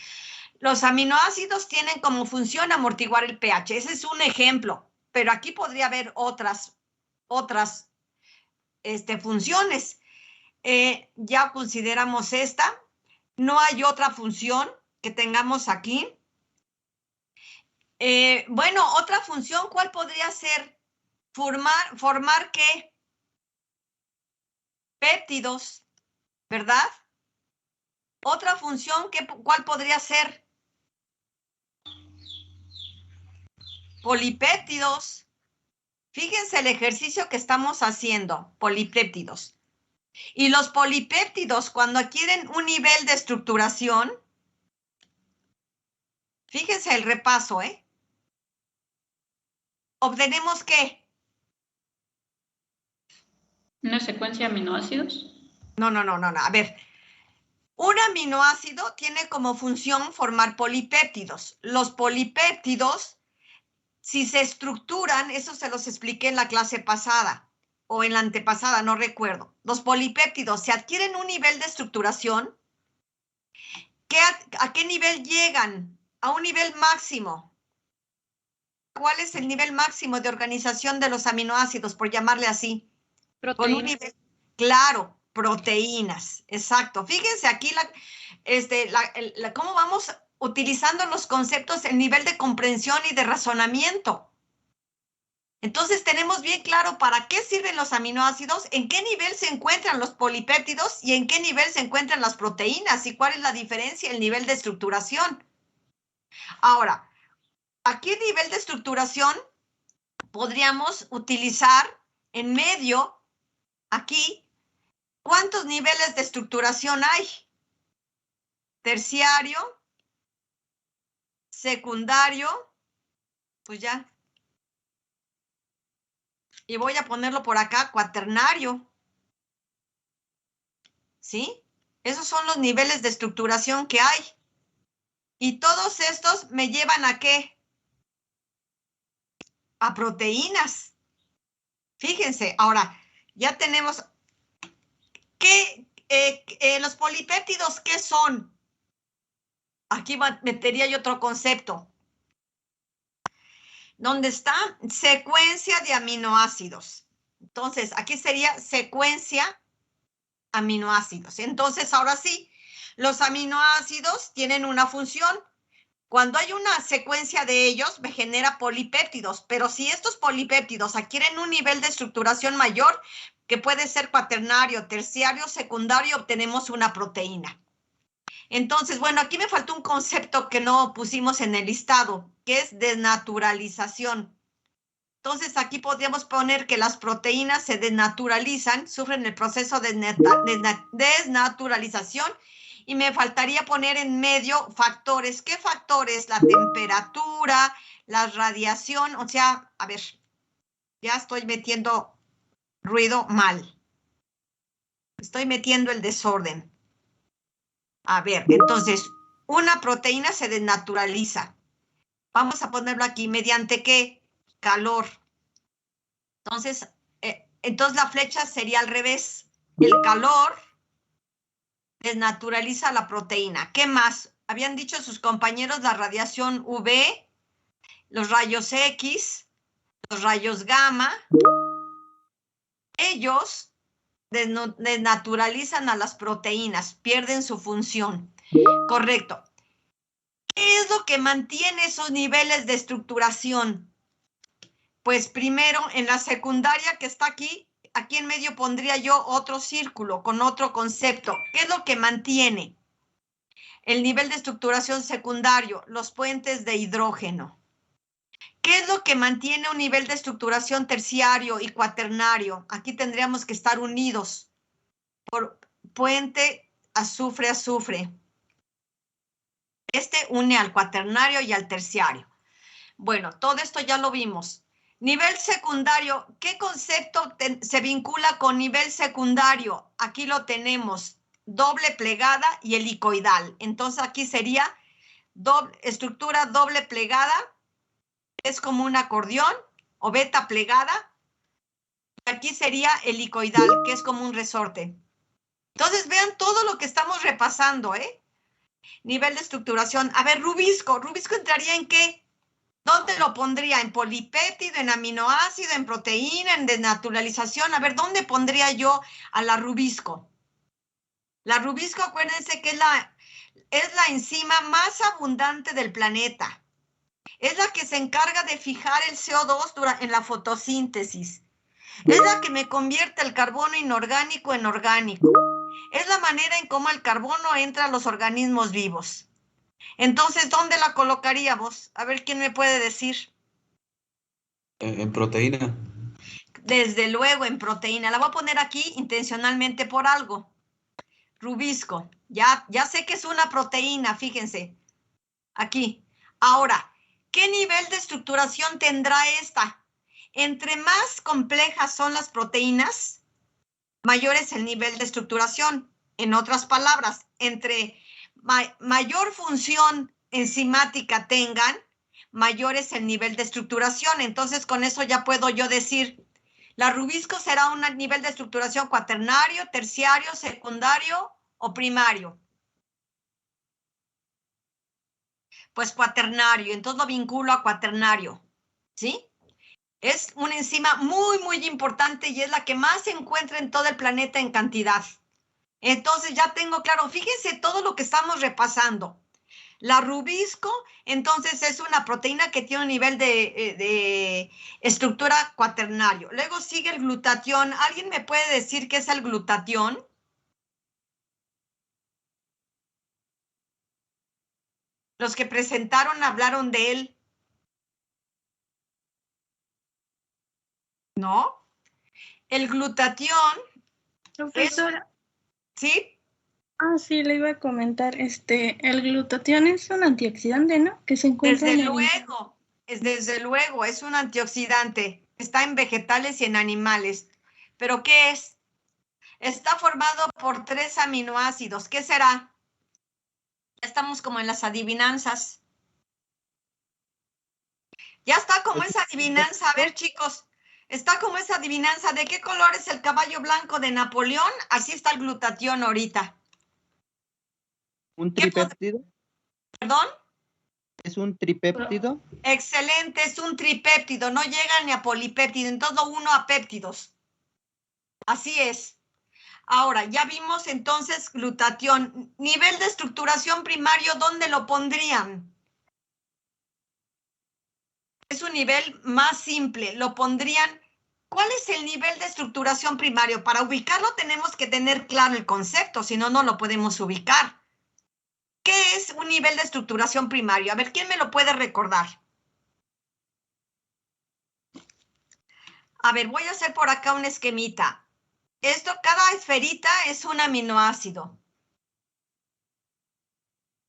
los aminoácidos tienen como función amortiguar el pH. Ese es un ejemplo, pero aquí podría haber otras funciones. Ya consideramos esta. No hay otra función que tengamos aquí. Bueno, otra función, ¿cuál podría ser? Formar ¿qué? Péptidos, ¿verdad? Otra función, ¿cuál podría ser? Polipéptidos. Fíjense el ejercicio que estamos haciendo, polipéptidos. Y los polipéptidos, cuando adquieren un nivel de estructuración, fíjense el repaso, ¿obtenemos qué? ¿Una secuencia de aminoácidos? No. A ver, un aminoácido tiene como función formar polipéptidos. Los polipéptidos, si se estructuran, eso se los expliqué en la clase pasada o en la antepasada, no recuerdo. Los polipéptidos, si adquieren un nivel de estructuración, ¿a qué nivel llegan? A un nivel máximo. ¿Cuál es el nivel máximo de organización de los aminoácidos, por llamarle así? Proteínas. Con un nivel, claro, proteínas, exacto. Fíjense aquí cómo vamos utilizando los conceptos en nivel de comprensión y de razonamiento. Entonces tenemos bien claro para qué sirven los aminoácidos, en qué nivel se encuentran los polipéptidos y en qué nivel se encuentran las proteínas y cuál es la diferencia en el nivel de estructuración. Ahora, ¿a qué nivel de estructuración podríamos utilizar en medio, aquí, cuántos niveles de estructuración hay? Terciario, secundario, pues ya. Y voy a ponerlo por acá, cuaternario. ¿Sí? Esos son los niveles de estructuración que hay. Y todos estos me llevan ¿a qué? A proteínas. Fíjense, ahora, ya tenemos los polipéptidos, ¿qué son? Aquí metería yo otro concepto. ¿Dónde está? Secuencia de aminoácidos. Entonces, aquí sería secuencia aminoácidos. Entonces, ahora sí, los aminoácidos tienen una función. Cuando hay una secuencia de ellos, me genera polipéptidos, pero si estos polipéptidos adquieren un nivel de estructuración mayor, que puede ser cuaternario, terciario, secundario, obtenemos una proteína. Entonces, bueno, aquí me faltó un concepto que no pusimos en el listado, que es desnaturalización. Entonces, aquí podríamos poner que las proteínas se desnaturalizan, sufren el proceso de desnaturalización, y me faltaría poner en medio factores. ¿Qué factores? La temperatura, la radiación, o sea, a ver, ya estoy metiendo ruido mal. Estoy metiendo el desorden. A ver, entonces, una proteína se desnaturaliza. Vamos a ponerlo aquí, ¿mediante qué? Calor. Entonces la flecha sería al revés. El calor desnaturaliza la proteína. ¿Qué más? Habían dicho sus compañeros la radiación UV, los rayos X, los rayos gamma. Ellos desnaturalizan a las proteínas, pierden su función. Correcto. ¿Qué es lo que mantiene esos niveles de estructuración? Pues primero, en la secundaria que está aquí en medio pondría yo otro círculo con otro concepto. ¿Qué es lo que mantiene el nivel de estructuración secundario? Los puentes de hidrógeno. ¿Qué es lo que mantiene un nivel de estructuración terciario y cuaternario? Aquí tendríamos que estar unidos por puente azufre-azufre. Este une al cuaternario y al terciario. Bueno, todo esto ya lo vimos. Nivel secundario, ¿qué concepto se vincula con nivel secundario? Aquí lo tenemos, doble plegada y helicoidal. Entonces aquí sería estructura doble plegada, es como un acordeón, o beta plegada. Y aquí sería helicoidal, que es como un resorte. Entonces vean todo lo que estamos repasando, Nivel de estructuración. A ver, rubisco. ¿Rubisco entraría en qué? ¿Dónde lo pondría? ¿En polipéptido, en aminoácido, en proteína, en desnaturalización? A ver, ¿dónde pondría yo a la rubisco? La rubisco, acuérdense que es la enzima más abundante del planeta. Es la que se encarga de fijar el CO2 en la fotosíntesis. Es la que me convierte el carbono inorgánico en orgánico. Es la manera en cómo el carbono entra a los organismos vivos. Entonces, ¿dónde la colocaríamos? A ver, ¿quién me puede decir? En proteína. Desde luego, en proteína. La voy a poner aquí intencionalmente por algo. Rubisco. Ya sé que es una proteína, fíjense. Aquí. Ahora, ¿qué nivel de estructuración tendrá esta? Entre más complejas son las proteínas, mayor es el nivel de estructuración. En otras palabras, entre mayor función enzimática tengan, mayor es el nivel de estructuración. Entonces, con eso ya puedo yo decir, la rubisco será un nivel de estructuración cuaternario, terciario, secundario o primario. Pues cuaternario, entonces lo vinculo a cuaternario, ¿sí? Es una enzima muy, muy importante y es la que más se encuentra en todo el planeta en cantidad. Entonces ya tengo claro, fíjense todo lo que estamos repasando. La rubisco, entonces, es una proteína que tiene un nivel de estructura cuaternario. Luego sigue el glutatión. ¿Alguien me puede decir qué es el glutatión? Los que presentaron hablaron de él. ¿No? El glutatión. Profesora. ¿Sí? Sí, le iba a comentar, el glutatión es un antioxidante, ¿no? Que se encuentra Desde luego, es un antioxidante. Está en vegetales y en animales. ¿Pero qué es? Está formado por 3 aminoácidos. ¿Qué será? Ya estamos como en las adivinanzas. Ya está como esa adivinanza. A ver, chicos, está como esa adivinanza. ¿De qué color es el caballo blanco de Napoleón? Así está el glutatión ahorita. ¿Un tripéptido? ¿Perdón? ¿Es un tripéptido? Excelente, es un tripéptido. No llega ni a polipéptido, entonces lo uno a péptidos. Así es. Ahora, ya vimos entonces glutatión. Nivel de estructuración primario, ¿dónde lo pondrían? Es un nivel más simple. Lo pondrían. ¿Cuál es el nivel de estructuración primario? Para ubicarlo tenemos que tener claro el concepto, si no, no lo podemos ubicar. ¿Qué es un nivel de estructuración primario? A ver, ¿quién me lo puede recordar? A ver, voy a hacer por acá un esquemita. Cada esferita es un aminoácido.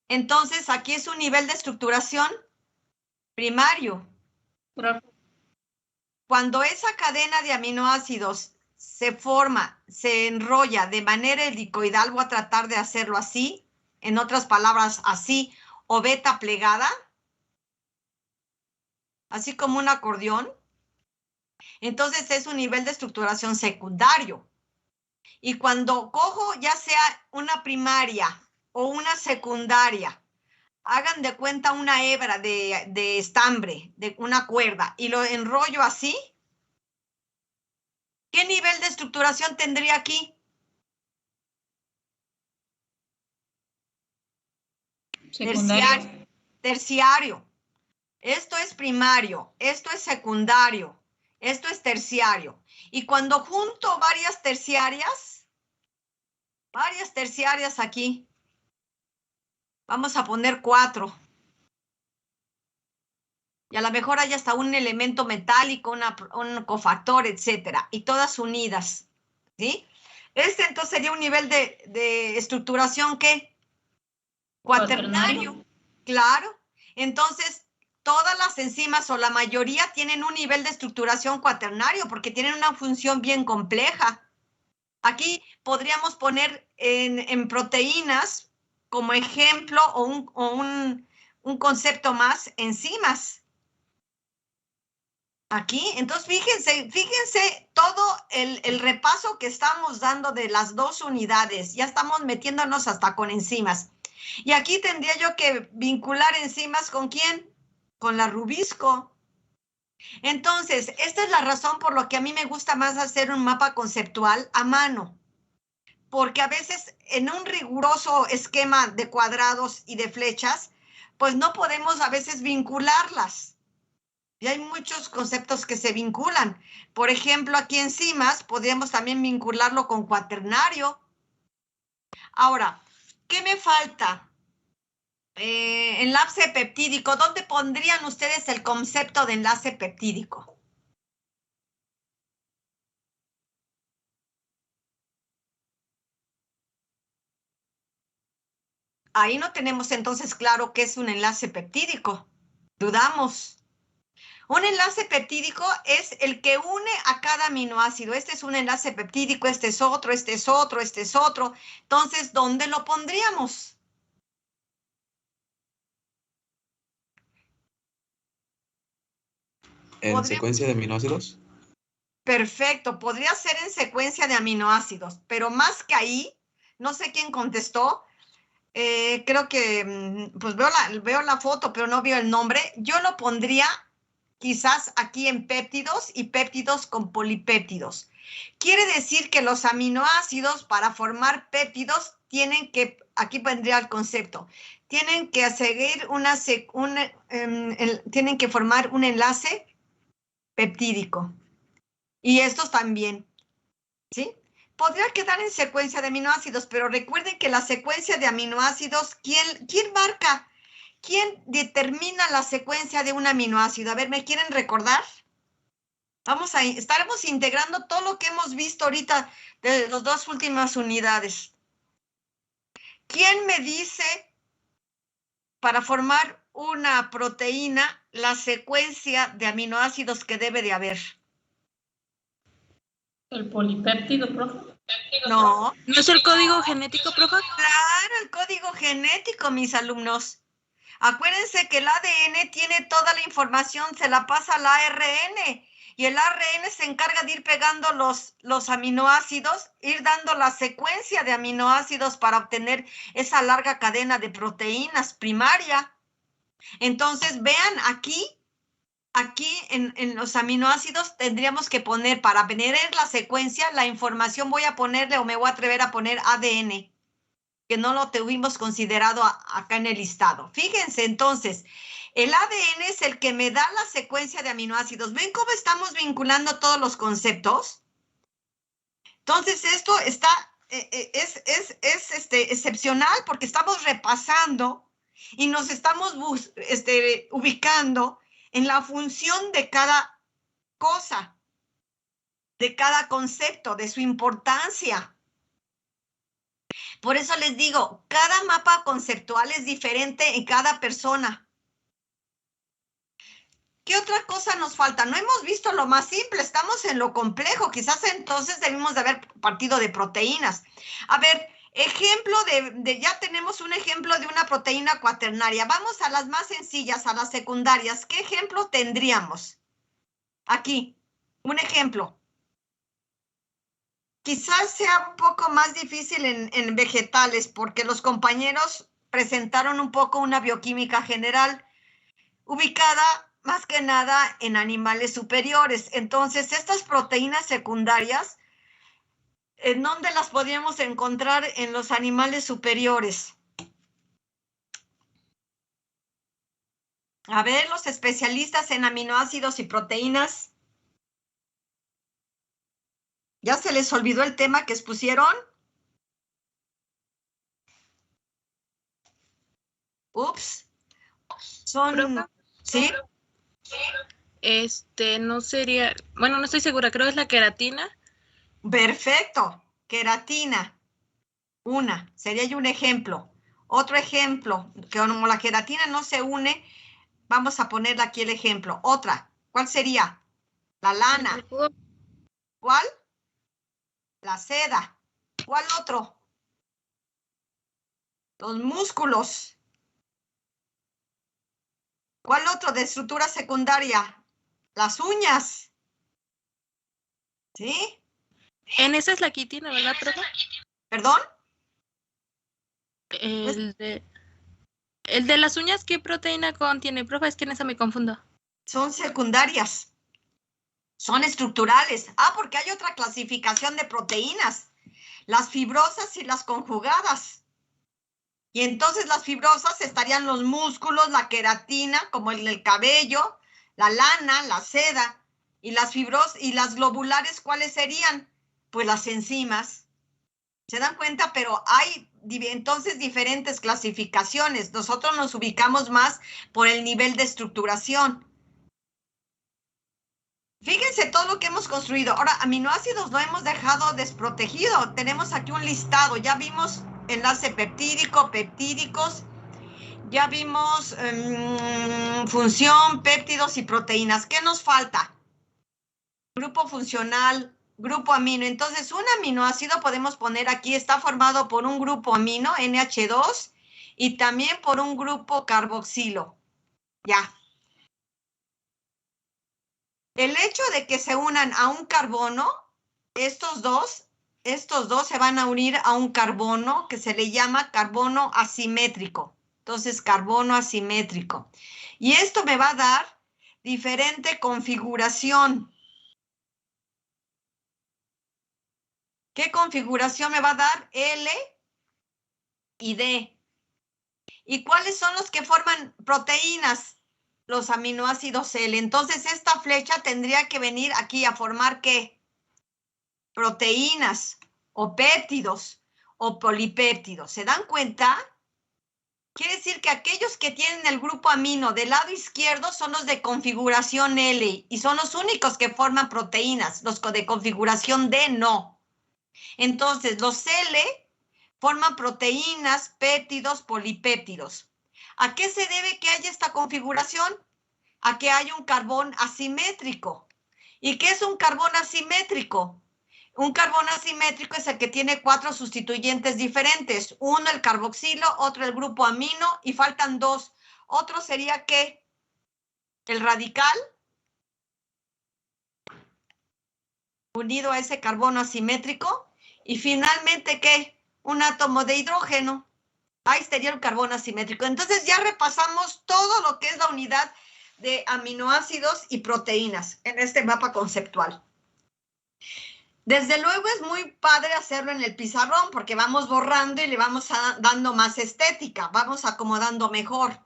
Entonces, aquí es un nivel de estructuración primario. Cuando esa cadena de aminoácidos se forma, se enrolla de manera helicoidal, voy a tratar de hacerlo así, en otras palabras, así, o beta plegada, así como un acordeón, entonces es un nivel de estructuración secundario. Y cuando cojo ya sea una primaria o una secundaria, hagan de cuenta una hebra de estambre, de una cuerda, y lo enrollo así, ¿qué nivel de estructuración tendría aquí? Secundario. Terciario. Esto es primario, esto es secundario, esto es terciario. Y cuando junto varias terciarias aquí, vamos a poner 4. Y a lo mejor hay hasta un elemento metálico, un cofactor, etcétera, y todas unidas, ¿sí? Entonces sería un nivel de estructuración, ¿qué? Cuaternario, claro. Entonces, todas las enzimas o la mayoría tienen un nivel de estructuración cuaternario porque tienen una función bien compleja. Aquí podríamos poner en proteínas como ejemplo o un concepto más, enzimas. Aquí, entonces fíjense todo el repaso que estamos dando de las 2 unidades. Ya estamos metiéndonos hasta con enzimas. Y aquí tendría yo que vincular enzimas ¿con quién? con la Rubisco. Entonces, esta es la razón por la que a mí me gusta más hacer un mapa conceptual a mano. Porque a veces en un riguroso esquema de cuadrados y de flechas, pues no podemos a veces vincularlas. Y hay muchos conceptos que se vinculan. Por ejemplo, aquí en CIMAS podríamos también vincularlo con cuaternario. Ahora, ¿qué me falta? Enlace peptídico. ¿Dónde pondrían ustedes el concepto de enlace peptídico? Ahí no tenemos entonces claro qué es un enlace peptídico. Dudamos. Un enlace peptídico es el que une a cada aminoácido. Este es un enlace peptídico, este es otro, este es otro, este es otro. Entonces, ¿dónde lo pondríamos? ¿En secuencia de aminoácidos? Perfecto, podría ser en secuencia de aminoácidos, pero más que ahí, no sé quién contestó, creo que, pues veo la foto, pero no veo el nombre. Yo lo pondría quizás aquí en péptidos y péptidos con polipéptidos. Quiere decir que los aminoácidos para formar péptidos tienen que, aquí vendría el concepto, tienen que seguir tienen que formar un enlace peptídico. Y estos también, ¿sí? Podría quedar en secuencia de aminoácidos, pero recuerden que la secuencia de aminoácidos, ¿quién marca? ¿Quién determina la secuencia de un aminoácido? A ver, ¿me quieren recordar? Estaremos integrando todo lo que hemos visto ahorita de las dos últimas unidades. ¿Quién me dice para formar una proteína la secuencia de aminoácidos que debe de haber? ¿El polipéptido, profe? No. ¿No es el código genético, profe? Claro, el código genético, mis alumnos. Acuérdense que el ADN tiene toda la información, se la pasa al ARN y el ARN se encarga de ir pegando los aminoácidos, ir dando la secuencia de aminoácidos para obtener esa larga cadena de proteínas primaria. Entonces, vean aquí en los aminoácidos tendríamos que poner, para tener la secuencia, la información voy a ponerle o me voy a atrever a poner ADN, que no lo tuvimos considerado acá en el listado. Fíjense, entonces, el ADN es el que me da la secuencia de aminoácidos. ¿Ven cómo estamos vinculando todos los conceptos? Entonces, esto está, es excepcional porque estamos repasando y nos estamos ubicando en la función de cada cosa, de cada concepto, de su importancia. Por eso les digo, cada mapa conceptual es diferente en cada persona. ¿Qué otra cosa nos falta? No hemos visto lo más simple, estamos en lo complejo. Quizás entonces debimos de haber partido de proteínas. A ver, ejemplo ya tenemos un ejemplo de una proteína cuaternaria. Vamos a las más sencillas, a las secundarias. ¿Qué ejemplo tendríamos? Aquí, un ejemplo. Quizás sea un poco más difícil en vegetales porque los compañeros presentaron un poco una bioquímica general ubicada más que nada en animales superiores. Entonces, estas proteínas secundarias, ¿en dónde las podríamos encontrar en los animales superiores? A ver, los especialistas en aminoácidos y proteínas. ¿Ya se les olvidó el tema que expusieron? Ups. ¿Sí? No sería, bueno, no estoy segura, creo que es la queratina. Perfecto, queratina. Sería yo un ejemplo. Otro ejemplo, que como la queratina no se une, vamos a ponerle aquí el ejemplo. Otra, ¿cuál sería? La lana. ¿Cuál? La seda. ¿Cuál otro? Los músculos. ¿Cuál otro de estructura secundaria? Las uñas. ¿Sí? En esa es la quitina, ¿verdad, profe? ¿Perdón? El de... El de las uñas, ¿qué proteína contiene, profe? Es que en esa me confundo. Son secundarias. Son estructurales. Ah, porque hay otra clasificación de proteínas. Las fibrosas y las conjugadas. Y entonces las fibrosas estarían los músculos, la queratina, como el cabello, la lana, la seda. Y las globulares, ¿cuáles serían? Pues las enzimas. ¿Se dan cuenta? Pero hay entonces diferentes clasificaciones. Nosotros nos ubicamos más por el nivel de estructuración. Fíjense todo lo que hemos construido. Ahora, aminoácidos no hemos dejado desprotegido. Tenemos aquí un listado. Ya vimos enlace peptídico, peptídicos. Ya vimos función, péptidos y proteínas. ¿Qué nos falta? Grupo funcional, grupo amino. Entonces, un aminoácido podemos poner aquí, está formado por un grupo amino, NH2, y también por un grupo carboxilo. Ya. El hecho de que se unan a un carbono, estos dos se van a unir a un carbono que se le llama carbono asimétrico. Entonces, carbono asimétrico. Y esto me va a dar diferente configuración. ¿Qué configuración me va a dar? L y D. ¿Y cuáles son los que forman proteínas? Los aminoácidos L. Entonces, esta flecha tendría que venir aquí a formar ¿qué? Proteínas o péptidos o polipéptidos. ¿Se dan cuenta? Quiere decir que aquellos que tienen el grupo amino del lado izquierdo son los de configuración L y son los únicos que forman proteínas. Los de configuración D no. Entonces, los L forman proteínas, péptidos, polipéptidos. ¿A qué se debe que haya esta configuración? A que haya un carbón asimétrico. ¿Y qué es un carbón asimétrico? Un carbón asimétrico es el que tiene 4 sustituyentes diferentes. Uno el carboxilo, otro el grupo amino y faltan 2. Otro sería ¿qué? El radical unido a ese carbono asimétrico. Y finalmente ¿qué? Un átomo de hidrógeno. Ahí estaría el carbono asimétrico. Entonces ya repasamos todo lo que es la unidad de aminoácidos y proteínas en este mapa conceptual. Desde luego es muy padre hacerlo en el pizarrón porque vamos borrando y le vamos dando más estética, vamos acomodando mejor.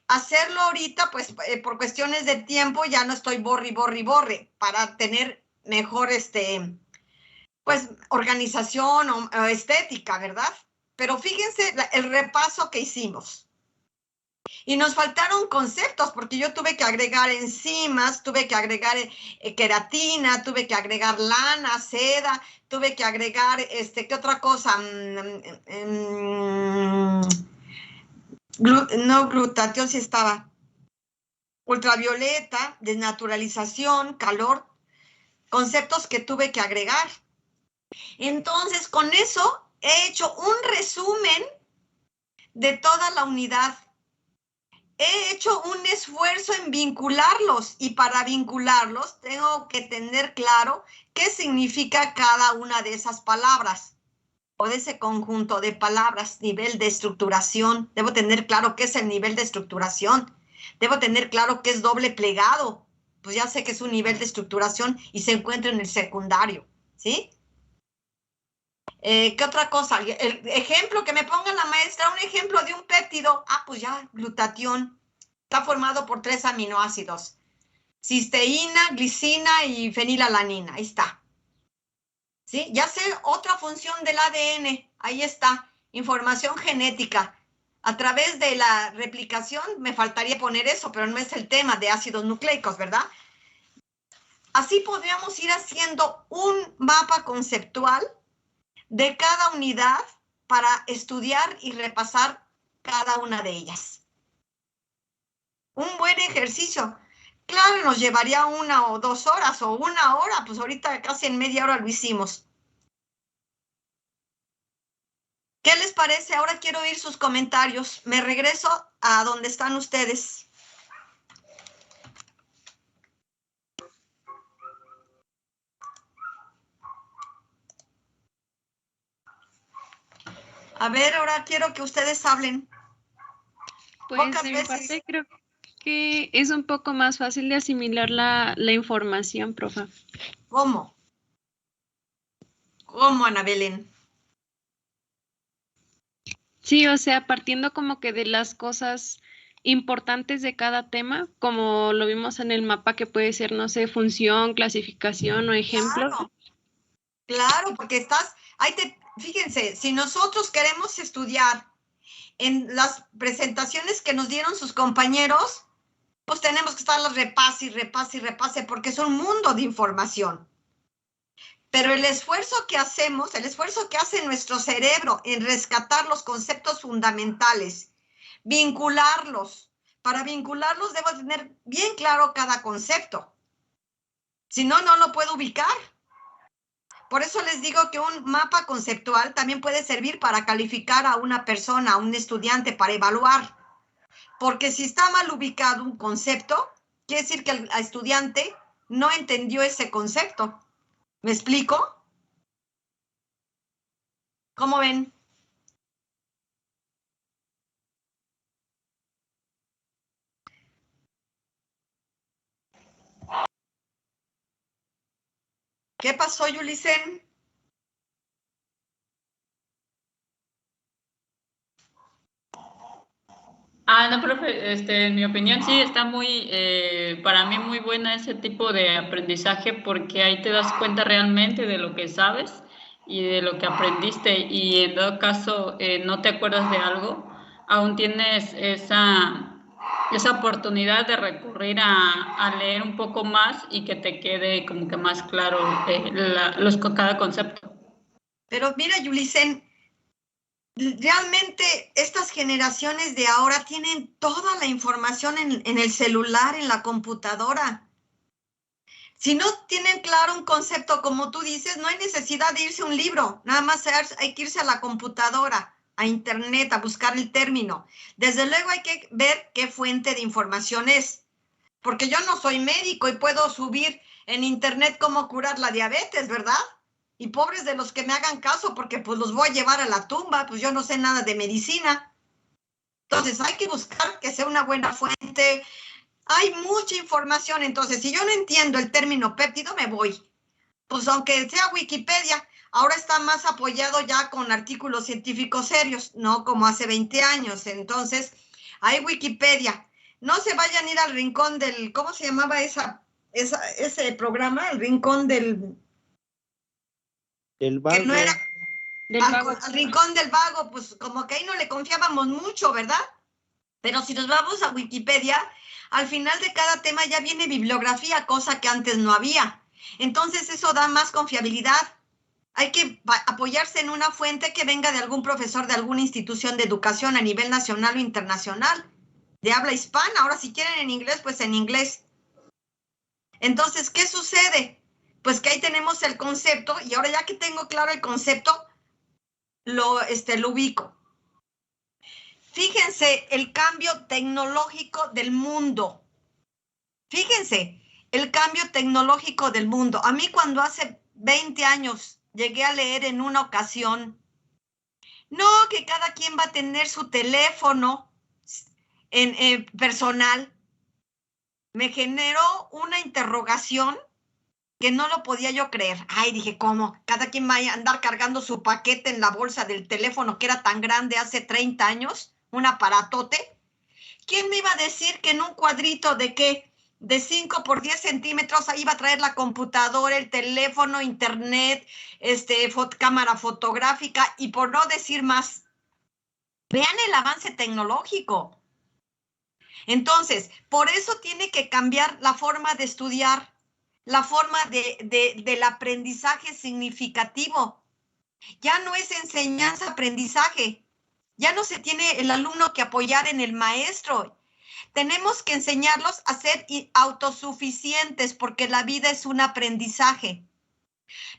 Hacerlo ahorita, pues por cuestiones de tiempo ya no estoy borre para tener mejor pues organización o estética, ¿verdad? Pero fíjense el repaso que hicimos. Y nos faltaron conceptos porque yo tuve que agregar enzimas, tuve que agregar queratina, tuve que agregar lana, seda, tuve que agregar, ¿qué otra cosa? No, glutatión sí estaba. Ultravioleta, desnaturalización, calor, conceptos que tuve que agregar. Entonces, con eso he hecho un resumen de toda la unidad. He hecho un esfuerzo en vincularlos y para vincularlos tengo que tener claro qué significa cada una de esas palabras o de ese conjunto de palabras, nivel de estructuración. Debo tener claro qué es el nivel de estructuración. Debo tener claro qué es doble plegado. Pues ya sé que es un nivel de estructuración y se encuentra en el secundario, ¿sí? ¿Qué otra cosa? El ejemplo que me ponga la maestra, un ejemplo de un péptido. Ah, pues ya, glutatión. Está formado por 3 aminoácidos. Cisteína, glicina y fenilalanina. Ahí está. ¿Sí? Ya sé otra función del ADN. Ahí está. Información genética. A través de la replicación, me faltaría poner eso, pero no es el tema de ácidos nucleicos, ¿verdad? Así podríamos ir haciendo un mapa conceptual de cada unidad para estudiar y repasar cada una de ellas. Un buen ejercicio. Claro, nos llevaría 1 o 2 horas o 1 hora, pues ahorita casi en media hora lo hicimos. ¿Qué les parece? Ahora quiero oír sus comentarios. Me regreso a donde están ustedes. A ver, ahora quiero que ustedes hablen. Pues Pocas de mi veces. parte creo que es un poco más fácil de asimilar la información, profa. ¿Cómo? ¿Cómo, Ana Belén? Sí, o sea, partiendo como que de las cosas importantes de cada tema, como lo vimos en el mapa, que puede ser, no sé, función, clasificación o ejemplo. Claro, porque fíjense, si nosotros queremos estudiar en las presentaciones que nos dieron sus compañeros, pues tenemos que estarlas repase y repase y repase, porque es un mundo de información. Pero el esfuerzo que hacemos, el esfuerzo que hace nuestro cerebro en rescatar los conceptos fundamentales, vincularlos. Para vincularlos debo tener bien claro cada concepto. Si no, no lo puedo ubicar. Por eso les digo que un mapa conceptual también puede servir para calificar a una persona, a un estudiante, para evaluar. Porque si está mal ubicado un concepto, quiere decir que el estudiante no entendió ese concepto. ¿Me explico? ¿Cómo ven? ¿Qué pasó, Yulicen? No, profe, en mi opinión sí está para mí muy buena ese tipo de aprendizaje porque ahí te das cuenta realmente de lo que sabes y de lo que aprendiste y en todo caso no te acuerdas de algo, aún tienes esa oportunidad de recurrir a leer un poco más y que te quede como que más claro cada concepto. Pero mira, Yulicen, realmente estas generaciones de ahora tienen toda la información en el celular, en la computadora. Si no tienen claro un concepto, como tú dices, no hay necesidad de irse a un libro, nada más hay que irse a la computadora, a internet, a buscar el término. Desde luego hay que ver qué fuente de información es, porque yo no soy médico y puedo subir en internet cómo curar la diabetes, ¿verdad? Y pobres de los que me hagan caso, porque pues los voy a llevar a la tumba, pues yo no sé nada de medicina. Entonces hay que buscar que sea una buena fuente. Hay mucha información, entonces si yo no entiendo el término péptido, me voy. Pues aunque sea Wikipedia, ahora está más apoyado ya con artículos científicos serios, no como hace 20 años. Entonces, hay Wikipedia. No se vayan a ir al rincón del, ¿cómo se llamaba ese programa? El rincón del... El vago. Que no era... Vago. Al rincón del vago, pues como que ahí no le confiábamos mucho, ¿verdad? Pero si nos vamos a Wikipedia, al final de cada tema ya viene bibliografía, cosa que antes no había. Entonces eso da más confiabilidad. Hay que apoyarse en una fuente que venga de algún profesor de alguna institución de educación a nivel nacional o internacional, de habla hispana. Ahora si quieren en inglés, pues en inglés. Entonces, ¿qué sucede? Pues que ahí tenemos el concepto y ahora ya que tengo claro el concepto, lo ubico. Fíjense el cambio tecnológico del mundo. Fíjense el cambio tecnológico del mundo. A mí cuando hace 20 años llegué a leer en una ocasión, no, que cada quien va a tener su teléfono personal, me generó una interrogación que no lo podía yo creer. Ay, dije, ¿cómo? Cada quien va a andar cargando su paquete en la bolsa del teléfono que era tan grande hace 30 años, un aparatote. ¿Quién me iba a decir que en un cuadrito de qué? De 5 por 10 centímetros ahí iba a traer la computadora, el teléfono, internet, cámara fotográfica y por no decir más. Vean el avance tecnológico. Entonces, por eso tiene que cambiar la forma de estudiar, la forma del aprendizaje significativo. Ya no es enseñanza-aprendizaje. Ya no se tiene el alumno que apoyar en el maestro. Tenemos que enseñarlos a ser autosuficientes porque la vida es un aprendizaje.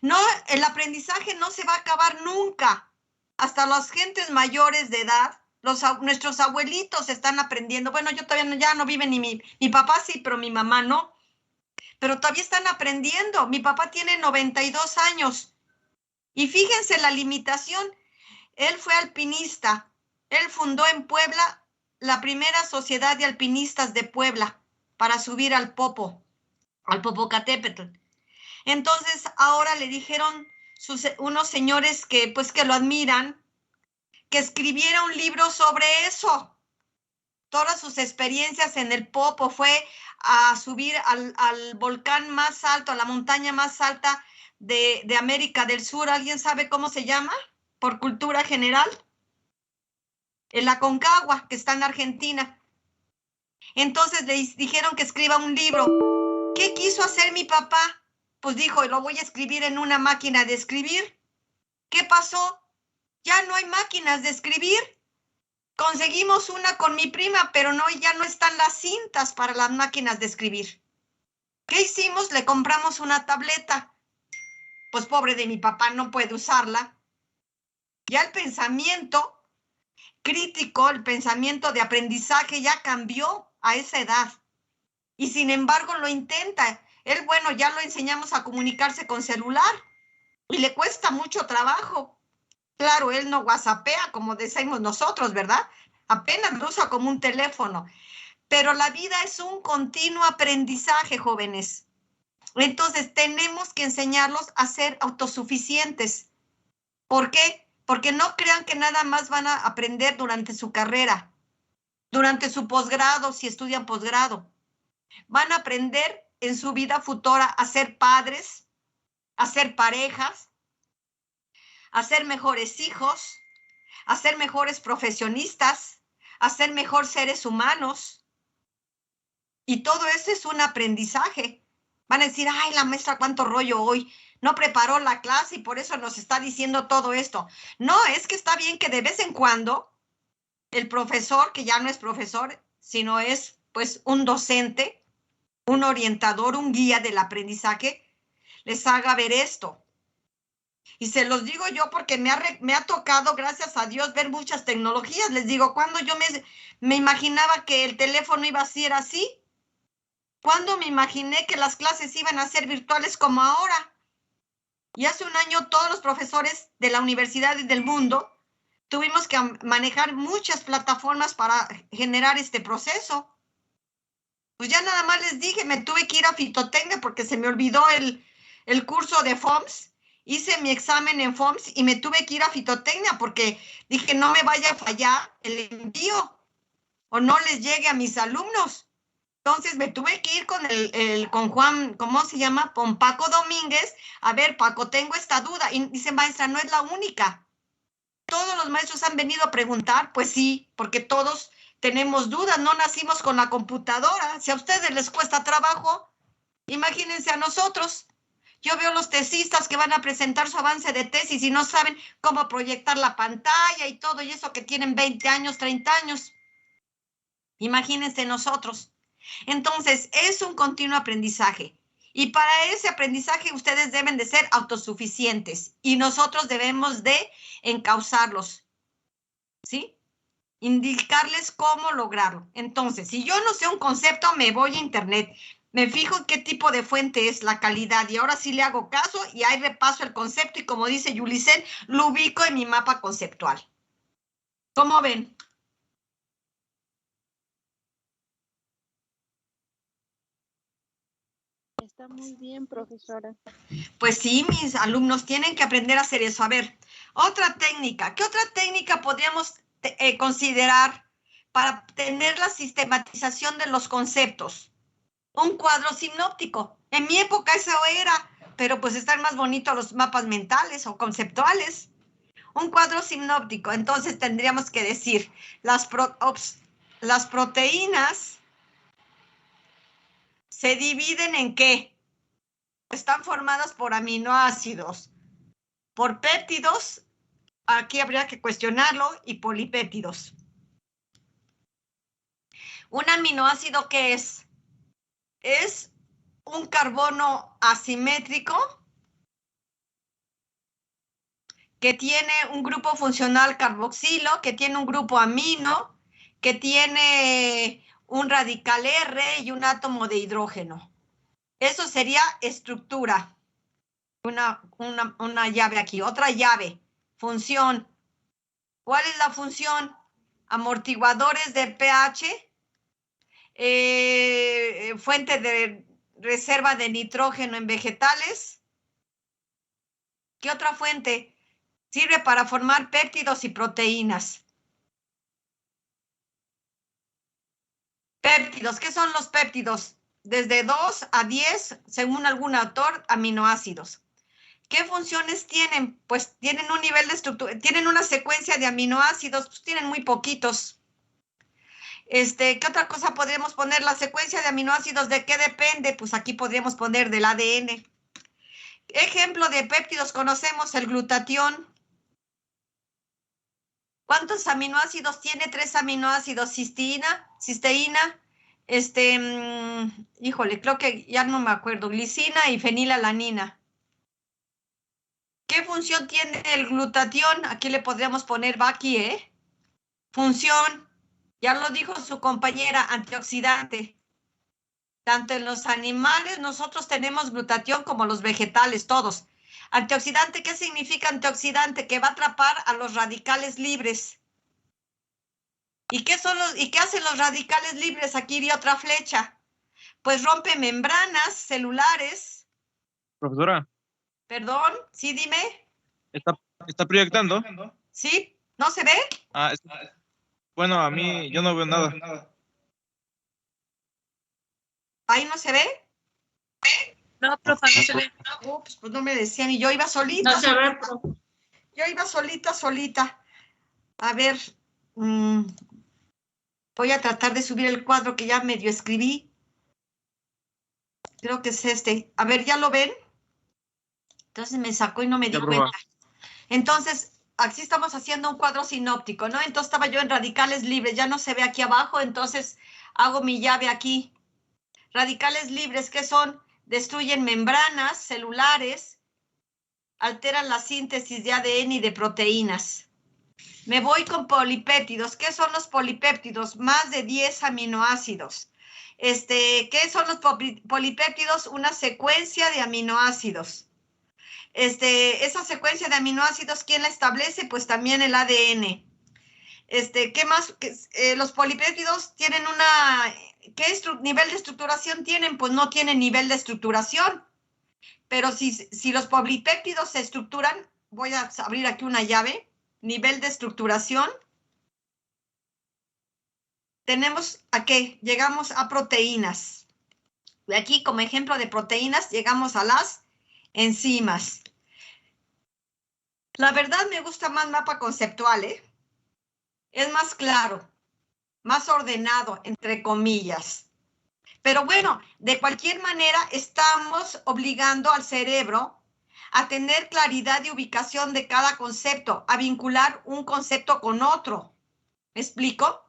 No, el aprendizaje no se va a acabar nunca. Hasta las gentes mayores de edad, nuestros abuelitos están aprendiendo. Bueno, yo todavía ya no vive ni mi papá sí, pero mi mamá no. Pero todavía están aprendiendo. Mi papá tiene 92 años. Y fíjense la limitación. Él fue alpinista. Él fundó en Puebla la primera sociedad de alpinistas de Puebla para subir al Popocatépetl. Entonces ahora le dijeron unos señores que pues que lo admiran, que escribiera un libro sobre eso. Todas sus experiencias en el Popo, fue a subir al volcán más alto, a la montaña más alta de América del Sur. ¿Alguien sabe cómo se llama? Por cultura general. El Aconcagua, que está en Argentina. Entonces le dijeron que escriba un libro. ¿Qué quiso hacer mi papá? Pues dijo, lo voy a escribir en una máquina de escribir. ¿Qué pasó? Ya no hay máquinas de escribir. Conseguimos una con mi prima, pero no, ya no están las cintas para las máquinas de escribir. ¿Qué hicimos? Le compramos una tableta. Pues pobre de mi papá, no puede usarla. Ya el pensamiento crítico, el pensamiento de aprendizaje ya cambió a esa edad. Y sin embargo lo intenta. Él, bueno, ya lo enseñamos a comunicarse con celular y le cuesta mucho trabajo. Claro, él no whatsappea como decimos nosotros, ¿verdad? Apenas lo usa como un teléfono. Pero la vida es un continuo aprendizaje, jóvenes. Entonces tenemos que enseñarlos a ser autosuficientes. ¿Por qué? Porque no crean que nada más van a aprender durante su carrera, durante su posgrado, si estudian posgrado. Van a aprender en su vida futura a ser padres, a ser parejas, a ser mejores hijos, a ser mejores profesionistas, a ser mejor seres humanos. Y todo eso es un aprendizaje. Van a decir, ay, la maestra cuánto rollo hoy, no preparó la clase y por eso nos está diciendo todo esto. No, es que está bien que de vez en cuando el profesor, que ya no es profesor, sino es pues un docente, un orientador, un guía del aprendizaje, les haga ver esto. Y se los digo yo porque me ha tocado, gracias a Dios, ver muchas tecnologías. Les digo, cuando yo me imaginaba que el teléfono iba a ser así, cuando me imaginé que las clases iban a ser virtuales como ahora. Y hace un año todos los profesores de la universidad y del mundo tuvimos que manejar muchas plataformas para generar este proceso. Pues ya nada más les dije, me tuve que ir a fitotecnia porque se me olvidó el curso de FOMS. Hice mi examen en FOMS y me tuve que ir a fitotecnia porque dije, no me vaya a fallar el envío o no les llegue a mis alumnos. Entonces me tuve que ir con Juan, ¿cómo se llama? Con Paco Domínguez. A ver, Paco, tengo esta duda. Y dice, maestra, no es la única. Todos los maestros han venido a preguntar. Pues sí, porque todos tenemos dudas. No nacimos con la computadora. Si a ustedes les cuesta trabajo, imagínense a nosotros. Yo veo los tesistas que van a presentar su avance de tesis y no saben cómo proyectar la pantalla y todo, y eso que tienen 20 años, 30 años. Imagínense nosotros. Entonces, es un continuo aprendizaje. Y para ese aprendizaje ustedes deben de ser autosuficientes y nosotros debemos de encauzarlos, ¿sí? Indicarles cómo lograrlo. Entonces, si yo no sé un concepto, me voy a internet. Me fijo en qué tipo de fuente es, la calidad, y ahora sí le hago caso y ahí repaso el concepto y como dice Yulicel, lo ubico en mi mapa conceptual. ¿Cómo ven? Está muy bien, profesora. Pues sí, mis alumnos tienen que aprender a hacer eso. A ver, otra técnica. ¿Qué otra técnica podríamos considerar para tener la sistematización de los conceptos? Un cuadro sinóptico. En mi época eso era, pero pues están más bonitos los mapas mentales o conceptuales. Un cuadro sinóptico. Entonces tendríamos que decir, las proteínas se dividen ¿en qué? Están formadas por aminoácidos, por péptidos, aquí habría que cuestionarlo, y polipéptidos. ¿Un aminoácido qué es? Es un carbono asimétrico que tiene un grupo funcional carboxilo, que tiene un grupo amino, que tiene un radical R y un átomo de hidrógeno. Eso sería estructura. Una llave aquí, otra llave, función. ¿Cuál es la función? amortiguadores de pH, fuente de reserva de nitrógeno en vegetales. ¿Qué otra fuente? Sirve para formar péptidos y proteínas. Péptidos, ¿qué son los péptidos? Desde 2 a 10, según algún autor, aminoácidos. ¿Qué funciones tienen? Pues tienen un nivel de estructura, tienen una secuencia de aminoácidos, pues tienen muy poquitos. ¿Qué otra cosa podríamos poner? La secuencia de aminoácidos, ¿de qué depende? Pues aquí podríamos poner del ADN. Ejemplo de péptidos conocemos el glutatión. ¿Cuántos aminoácidos tiene? 3 aminoácidos, cisteína, híjole, creo que ya no me acuerdo, glicina y fenilalanina. ¿Qué función tiene el glutatión? Aquí le podríamos poner, va aquí, Función, ya lo dijo su compañera, antioxidante. Tanto en los animales, nosotros tenemos glutatión como los vegetales, todos. Antioxidante, ¿qué significa antioxidante? Que va a atrapar a los radicales libres. ¿Y qué hacen los radicales libres? Aquí vi otra flecha. Pues rompe membranas celulares. Profesora. Perdón, sí, dime. ¿Está proyectando? Sí, ¿no se ve? Bueno, a mí yo no veo nada. ¿Ahí no se ve? No, profe, no se ve. Pues no me decían, y yo iba solita. No se ve, profe. Yo iba solita. A ver, voy a tratar de subir el cuadro que ya medio escribí. Creo que es este. A ver, ¿ya lo ven? Entonces me sacó y no me di cuenta. Entonces, así estamos haciendo un cuadro sinóptico, ¿no? Entonces estaba yo en radicales libres, ya no se ve aquí abajo, entonces hago mi llave aquí. Radicales libres, ¿qué son? Destruyen membranas celulares, alteran la síntesis de ADN y de proteínas. Me voy con polipéptidos. ¿Qué son los polipéptidos? Más de 10 aminoácidos. ¿Qué son los polipéptidos? Una secuencia de aminoácidos. Esa secuencia de aminoácidos, ¿quién la establece? Pues también el ADN. ¿Qué más? Los polipéptidos tienen ¿qué nivel de estructuración tienen? Pues no tienen nivel de estructuración. Pero si los polipéptidos se estructuran, voy a abrir aquí una llave, nivel de estructuración. Tenemos ¿a qué? Llegamos a proteínas. De aquí, como ejemplo de proteínas, llegamos a las enzimas. La verdad me gusta más mapa conceptual, Es más claro, más ordenado, entre comillas. Pero bueno, de cualquier manera estamos obligando al cerebro a tener claridad de ubicación de cada concepto, a vincular un concepto con otro. ¿Me explico?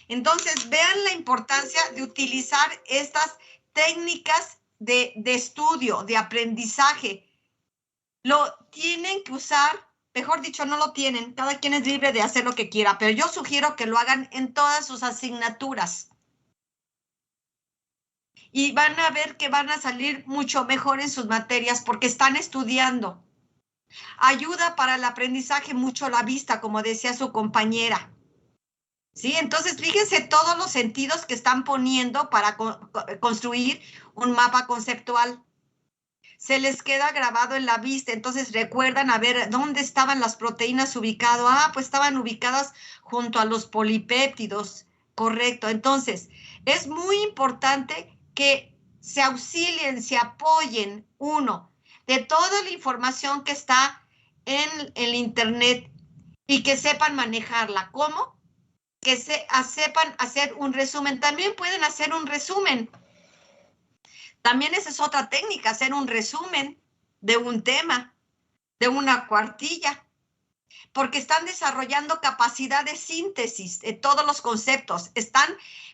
Entonces, vean la importancia de utilizar estas técnicas de estudio, de aprendizaje. Lo tienen que usar, mejor dicho, no lo tienen. Cada quien es libre de hacer lo que quiera, pero yo sugiero que lo hagan en todas sus asignaturas. Y van a ver que van a salir mucho mejor en sus materias porque están estudiando. Ayuda para el aprendizaje mucho la vista, como decía su compañera. ¿Sí? Entonces, fíjense todos los sentidos que están poniendo para construir un mapa conceptual. Se les queda grabado en la vista, entonces recuerdan a ver dónde estaban las proteínas ubicadas. Pues estaban ubicadas junto a los polipéptidos, correcto. Entonces, es muy importante que se auxilien, se apoyen, de toda la información que está en el internet y que sepan manejarla. ¿Cómo? Que sepan hacer un resumen. También pueden hacer un resumen. También esa es otra técnica, hacer un resumen de un tema, de una cuartilla, porque están desarrollando capacidad de síntesis de todos los conceptos.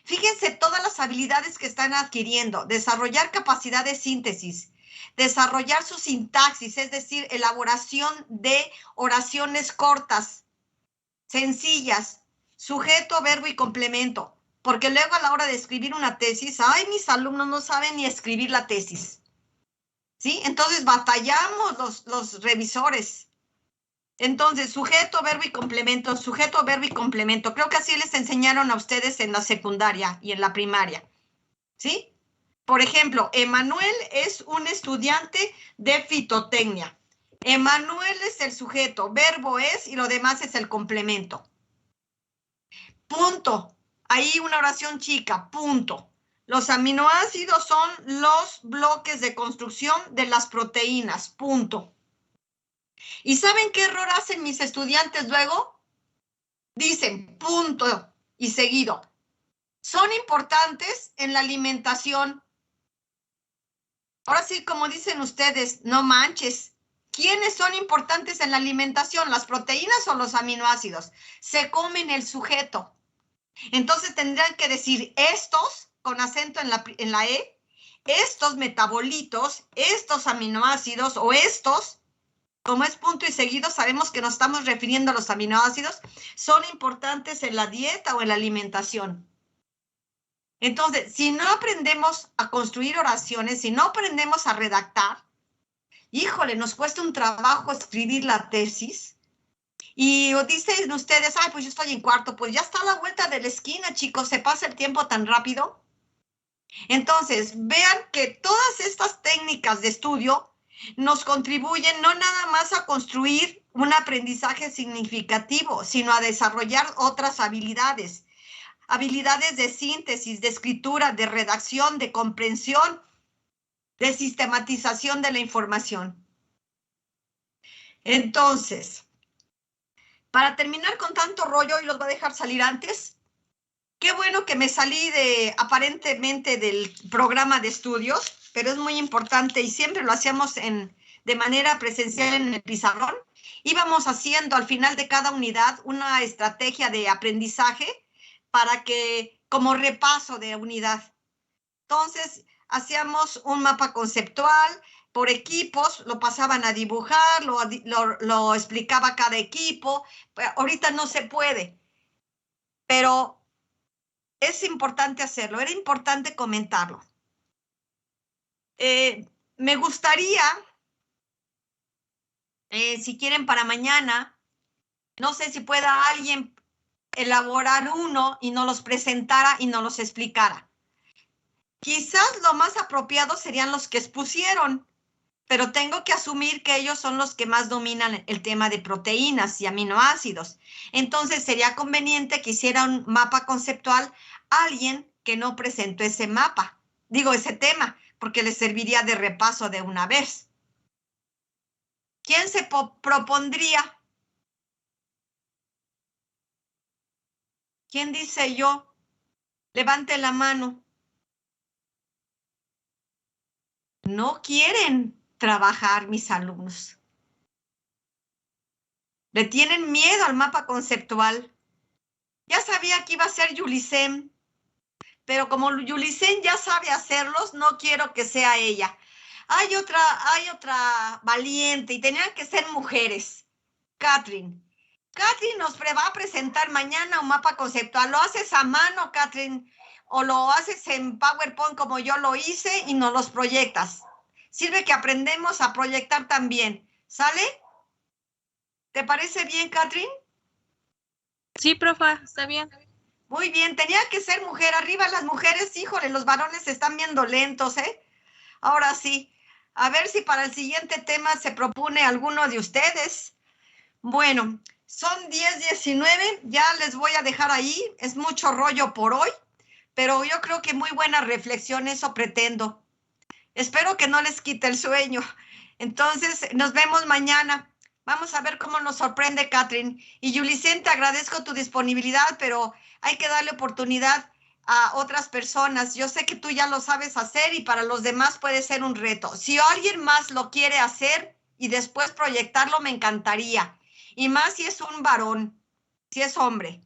Fíjense todas las habilidades que están adquiriendo, desarrollar capacidad de síntesis, desarrollar su sintaxis, es decir, elaboración de oraciones cortas, sencillas, sujeto, verbo y complemento. Porque luego a la hora de escribir una tesis, mis alumnos no saben ni escribir la tesis. ¿Sí? Entonces batallamos los revisores. Entonces, sujeto, verbo y complemento, sujeto, verbo y complemento. Creo que así les enseñaron a ustedes en la secundaria y en la primaria. ¿Sí? Por ejemplo, Emanuel es un estudiante de fitotecnia. Emanuel es el sujeto, verbo es y lo demás es el complemento. Punto. Ahí una oración chica, punto. Los aminoácidos son los bloques de construcción de las proteínas, punto. ¿Y saben qué error hacen mis estudiantes luego? Dicen punto y seguido. Son importantes en la alimentación. Ahora sí, como dicen ustedes, no manches. ¿Quiénes son importantes en la alimentación? ¿Las proteínas o los aminoácidos? Se comen el sujeto. Entonces tendrían que decir estos, con acento en la E, estos metabolitos, estos aminoácidos o estos, como es punto y seguido, sabemos que nos estamos refiriendo a los aminoácidos, son importantes en la dieta o en la alimentación. Entonces, si no aprendemos a construir oraciones, si no aprendemos a redactar, híjole, nos cuesta un trabajo escribir la tesis. Y dicen ustedes, ay, pues yo estoy en cuarto, pues ya está a la vuelta de la esquina, chicos, se pasa el tiempo tan rápido. Entonces, vean que todas estas técnicas de estudio nos contribuyen no nada más a construir un aprendizaje significativo, sino a desarrollar otras habilidades. Habilidades de síntesis, de escritura, de redacción, de comprensión, de sistematización de la información. Entonces, para terminar con tanto rollo, y los voy a dejar salir antes, qué bueno que me salí aparentemente del programa de estudios, pero es muy importante y siempre lo hacíamos de manera presencial en el pizarrón. Íbamos haciendo al final de cada unidad una estrategia de aprendizaje para que, como repaso de unidad. Entonces, hacíamos un mapa conceptual por equipos, lo pasaban a dibujar, lo explicaba cada equipo. Ahorita no se puede, pero es importante hacerlo, era importante comentarlo. Me gustaría, si quieren para mañana, no sé si pueda alguien elaborar uno y nos los presentara y nos los explicara. Quizás lo más apropiado serían los que expusieron, pero tengo que asumir que ellos son los que más dominan el tema de proteínas y aminoácidos. Entonces sería conveniente que hiciera un mapa conceptual alguien que no presentó ese mapa, ese tema, porque les serviría de repaso de una vez. ¿Quién se propondría? ¿Quién dice yo? Levante la mano. No quieren trabajar mis alumnos. Le tienen miedo al mapa conceptual. Ya sabía que iba a ser Yulicen, pero como Yulicen ya sabe hacerlos, no quiero que sea ella. Hay otra valiente y tenían que ser mujeres. Catherine. Catherine nos va a presentar mañana un mapa conceptual. ¿Lo haces a mano, Catherine? ¿O lo haces en PowerPoint como yo lo hice y nos los proyectas? Sirve que aprendemos a proyectar también. ¿Sale? ¿Te parece bien, Catherine? Sí, profa, está bien. Muy bien, tenía que ser mujer. Arriba las mujeres, híjole, los varones se están viendo lentos, ¿eh? Ahora sí. A ver si para el siguiente tema se propone alguno de ustedes. Bueno, son 10:19, ya les voy a dejar ahí. Es mucho rollo por hoy, pero yo creo que muy buena reflexión, eso pretendo. Espero que no les quite el sueño. Entonces, nos vemos mañana. Vamos a ver cómo nos sorprende Catherine. Y Yulicen, te agradezco tu disponibilidad, pero hay que darle oportunidad a otras personas. Yo sé que tú ya lo sabes hacer y para los demás puede ser un reto. Si alguien más lo quiere hacer y después proyectarlo, me encantaría. Y más si es un varón, si es hombre.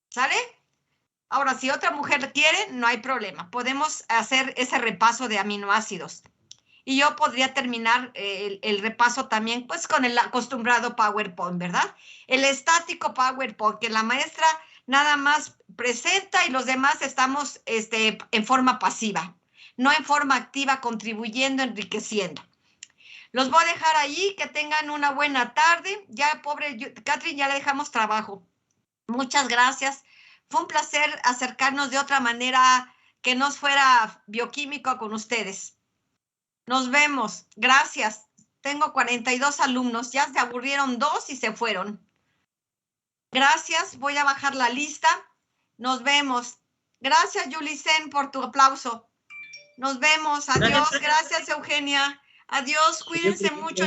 ¿Sale? Ahora, si otra mujer quiere, no hay problema. Podemos hacer ese repaso de aminoácidos. Y yo podría terminar el repaso también, pues, con el acostumbrado PowerPoint, ¿verdad? El estático PowerPoint, que la maestra nada más presenta y los demás estamos en forma pasiva, no en forma activa, contribuyendo, enriqueciendo. Los voy a dejar ahí, que tengan una buena tarde. Ya, pobre Catherine, ya le dejamos trabajo. Muchas gracias. Fue un placer acercarnos de otra manera que no fuera bioquímico con ustedes. Nos vemos. Gracias. Tengo 42 alumnos. Ya se aburrieron 2 y se fueron. Gracias. Voy a bajar la lista. Nos vemos. Gracias, Yulicen, por tu aplauso. Nos vemos. Adiós. Gracias, Eugenia. Adiós. Cuídense mucho.